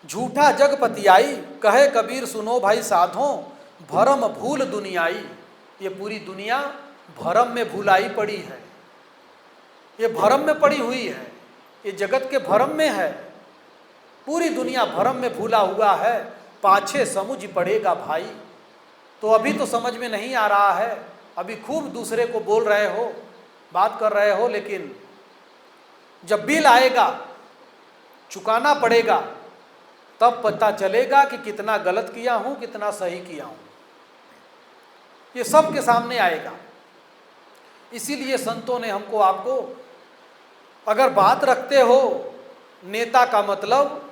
झूठा जग पतियाई, कहे कबीर सुनो भाई साधों, भरम भूल दुनियाई। ये पूरी दुनिया भरम में भुलाई पड़ी है, ये भरम में पड़ी हुई है, ये जगत के भरम में है। पूरी दुनिया भरम में भूला हुआ है, पाछे समझ पड़ेगा भाई। तो अभी तो समझ में नहीं आ रहा है, अभी खूब दूसरे को बोल रहे हो, बात कर रहे हो, लेकिन जब बिल आएगा, चुकाना पड़ेगा, तब पता चलेगा कि कितना गलत किया हूं, कितना सही किया हूं। ये सब के सामने आएगा। इसीलिए संतों ने हमको, आपको, अगर बात रखते हो, नेता का मतलब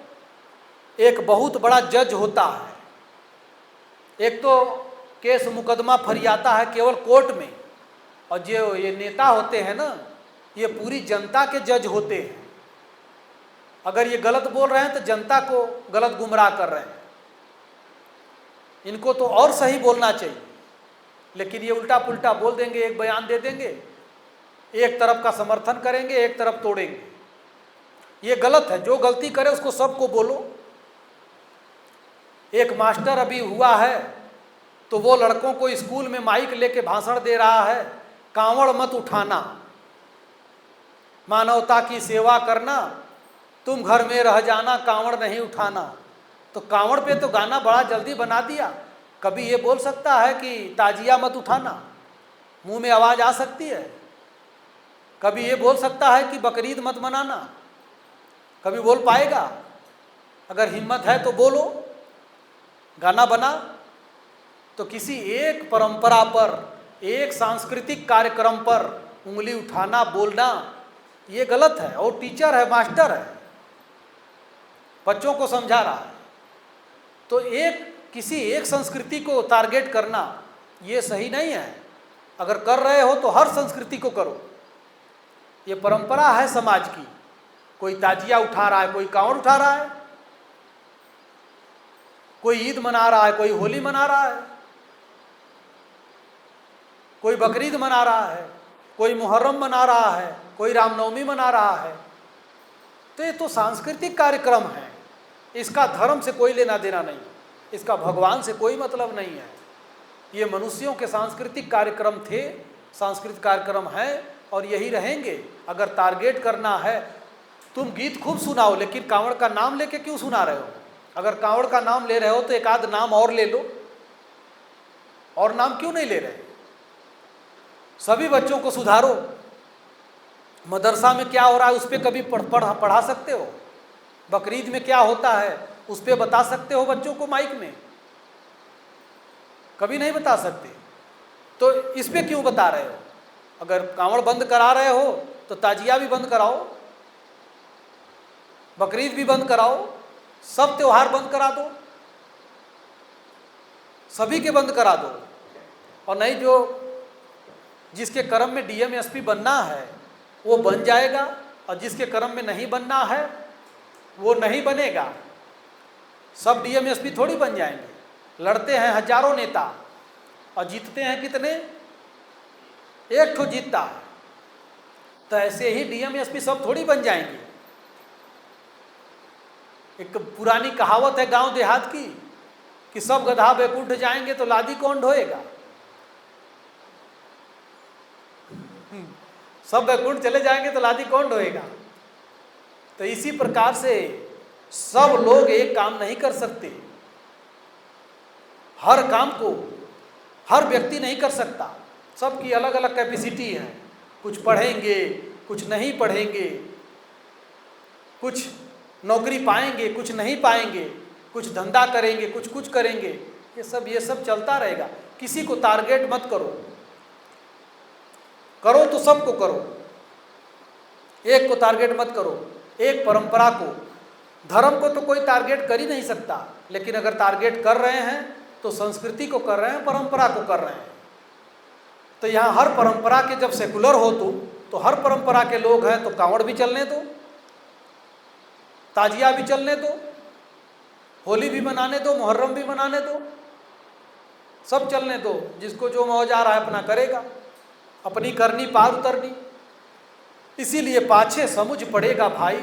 एक बहुत बड़ा जज होता है। एक तो केस मुकदमा फरियाता है केवल कोर्ट में, और जो ये नेता होते हैं ना, ये पूरी जनता के जज होते हैं। अगर ये गलत बोल रहे हैं तो जनता को गलत गुमराह कर रहे हैं। इनको तो और सही बोलना चाहिए, लेकिन ये उल्टा पुल्टा बोल देंगे, एक बयान दे देंगे, एक तरफ का समर्थन करेंगे, एक तरफ तोड़ेंगे। ये गलत है। जो गलती करे उसको सबको बोलो। एक मास्टर अभी हुआ है, तो वो लड़कों को स्कूल में माइक लेके भाषण दे रहा है, कांवड़ मत उठाना, मानवता की सेवा करना, तुम घर में रह जाना, कांवड़ नहीं उठाना। तो कांवड़ पे तो गाना बड़ा जल्दी बना दिया। कभी ये बोल सकता है कि ताजिया मत उठाना, मुंह में आवाज़ आ सकती है। कभी ये बोल सकता है कि बकरीद मत मनाना, कभी बोल पाएगा? अगर हिम्मत है तो बोलो, गाना बना। तो किसी एक परंपरा पर, एक सांस्कृतिक कार्यक्रम पर उंगली उठाना, बोलना, ये गलत है। और टीचर है, मास्टर है, बच्चों को समझा रहा है, तो किसी एक संस्कृति को टारगेट करना ये सही नहीं है। अगर कर रहे हो तो हर संस्कृति को करो। ये परंपरा है समाज की। कोई ताजिया उठा रहा है, कोई कांवड़ उठा रहा है, कोई ईद मना रहा है, कोई होली मना रहा है, कोई बकरीद मना रहा है, कोई मुहर्रम मना रहा है, कोई रामनवमी मना रहा है। तो ये तो सांस्कृतिक कार्यक्रम है, इसका धर्म से कोई लेना देना नहीं, इसका भगवान से कोई मतलब नहीं है। ये मनुष्यों के सांस्कृतिक कार्यक्रम थे, सांस्कृतिक कार्यक्रम है, और यही रहेंगे। अगर टारगेट करना है, तुम गीत खूब सुनाओ, लेकिन कांवड़ का नाम लेके क्यों सुना रहे हो? अगर कांवड़ का नाम ले रहे हो तो एक आध नाम और ले लो, और नाम क्यों नहीं ले रहे? सभी बच्चों को सुधारो। मदरसा में क्या हो रहा है उस पर कभी पढ़ा सकते हो? बकरीद में क्या होता है उस पर बता सकते हो बच्चों को माइक में? कभी नहीं बता सकते। तो इस पे क्यों बता रहे हो? अगर कांवड़ बंद करा रहे हो तो ताजिया भी बंद कराओ, बकरीद भी बंद कराओ, सब त्योहार बंद करा दो, सभी के बंद करा दो। और नहीं, जो जिसके कर्म में डीएम एसपी बनना है वो बन जाएगा, और जिसके कर्म में नहीं बनना है वो नहीं बनेगा। सब डीएम एसपी थोड़ी बन जाएंगे। लड़ते हैं हजारों नेता और जीतते हैं कितने? एक ठो जीतता है। तो ऐसे ही डीएम एसपी सब थोड़ी बन जाएंगे। एक पुरानी कहावत है गांव देहात की कि सब गधा बैकुंठ जाएंगे तो लादी कौन ढोएगा? सब बैकुंठ चले जाएंगे तो लादी कौन ढोएगा? तो इसी प्रकार से सब लोग एक काम नहीं कर सकते। हर काम को हर व्यक्ति नहीं कर सकता। सबकी अलग अलग कैपेसिटी है। कुछ पढ़ेंगे, कुछ नहीं पढ़ेंगे, कुछ नौकरी पाएंगे, कुछ नहीं पाएंगे, कुछ धंधा करेंगे, कुछ करेंगे। ये सब चलता रहेगा। किसी को टारगेट मत करो। करो तो सबको करो, एक को टारगेट मत करो। एक परंपरा को, धर्म को तो कोई टारगेट कर ही नहीं सकता, लेकिन अगर टारगेट कर रहे हैं तो संस्कृति को कर रहे हैं, परंपरा को कर रहे हैं। तो यहाँ हर परंपरा के जब सेकुलर हो तुम, तो हर परंपरा के लोग हैं, तो कांवड़ भी चलने दो, ताजिया भी चलने दो, होली भी मनाने दो, मुहर्रम भी मनाने दो, सब चलने दो, जिसको जो मौज आ रहा है अपना करेगा, अपनी करनी पार उतरनी। इसीलिए पाछे समझ पड़ेगा भाई।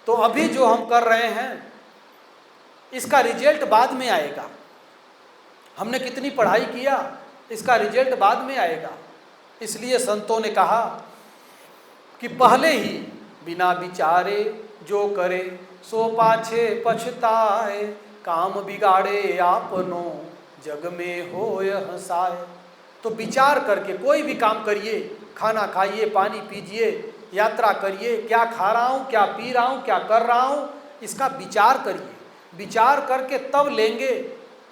तो अभी जो हम कर रहे हैं इसका रिजल्ट बाद में आएगा। हमने कितनी पढ़ाई किया, इसका रिजल्ट बाद में आएगा। इसलिए संतों ने कहा कि पहले ही बिना विचारे जो करे सो पाछे पछताए, काम बिगाड़े आपनो जग में होय हंसाए। तो विचार करके कोई भी काम करिए, खाना खाइए, पानी पीजिए, यात्रा करिए, क्या खा रहा हूँ, क्या पी रहा हूँ, क्या कर रहा हूँ, इसका विचार करिए। विचार करके तब लेंगे,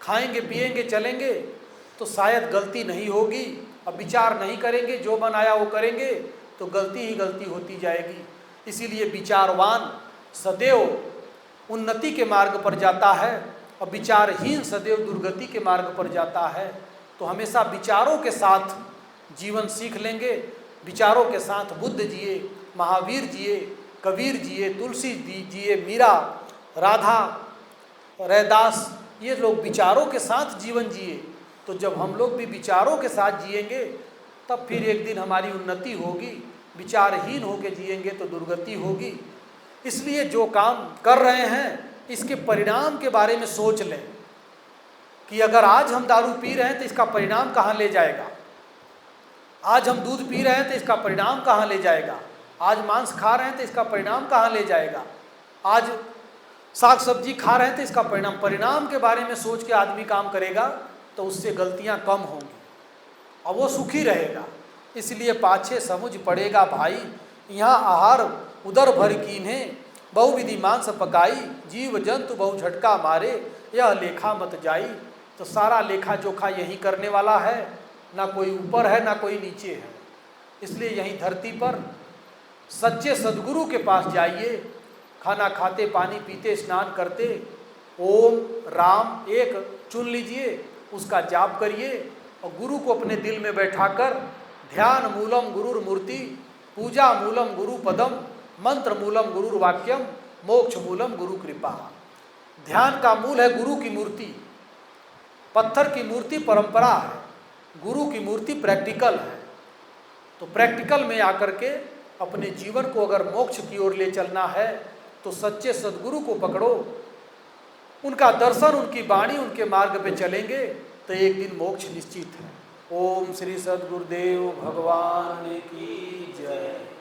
खाएंगे, पिएंगे, चलेंगे तो शायद गलती नहीं होगी। अब विचार नहीं करेंगे, जो बनाया वो करेंगे तो गलती ही गलती होती जाएगी। इसीलिए विचारवान सदैव उन्नति के मार्ग पर जाता है और विचारहीन सदैव दुर्गति के मार्ग पर जाता है। तो हमेशा विचारों के साथ जीवन सीख लेंगे। विचारों के साथ बुद्ध जिए, महावीर जिए, कबीर जिए, तुलसी जिए, मीरा, राधा, रैदास, ये लोग विचारों के साथ जीवन जिए। तो जब हम लोग भी विचारों के साथ जिएंगे तब फिर एक दिन हमारी उन्नति होगी। विचारहीन होकर जिएंगे तो दुर्गति होगी। इसलिए जो काम कर रहे हैं इसके परिणाम के बारे में सोच लें कि अगर आज हम दारू पी रहे हैं तो इसका परिणाम कहाँ ले जाएगा, आज हम दूध पी रहे हैं तो इसका परिणाम कहाँ ले जाएगा, आज मांस खा रहे हैं तो इसका परिणाम कहाँ ले जाएगा, आज साग सब्जी खा रहे हैं तो इसका परिणाम के बारे में सोच के आदमी काम करेगा तो उससे गलतियां कम होंगी और वो सुखी रहेगा। इसलिए पाछे समझ पड़ेगा भाई, यहाँ आहार उदर भर कीन्हे, बहुविधि मांस पकाई, जीव जंतु बहु झटका मारे, यह लेखा मत जाई। तो सारा लेखा जोखा यही करने वाला है, ना कोई ऊपर है ना कोई नीचे है। इसलिए यहीं धरती पर सच्चे सद्गुरु के पास जाइए, खाना खाते, पानी पीते, स्नान करते ओम राम एक चुन लीजिए, उसका जाप करिए और गुरु को अपने दिल में बैठाकर ध्यान मूलम गुरुर मूर्ति, पूजा मूलम गुरु पदम, मंत्र मूलम गुरुर वाक्यम, मोक्ष मूलम गुरु कृपा। ध्यान का मूल है गुरु की मूर्ति। पत्थर की मूर्ति परंपरा है, गुरु की मूर्ति प्रैक्टिकल है। तो प्रैक्टिकल में आकर के अपने जीवन को अगर मोक्ष की ओर ले चलना है तो सच्चे सद्गुरु को पकड़ो, उनका दर्शन, उनकी वाणी, उनके मार्ग पे चलेंगे तो एक दिन मोक्ष निश्चित है। ओम श्री सद्गुरुदेव भगवान की जय।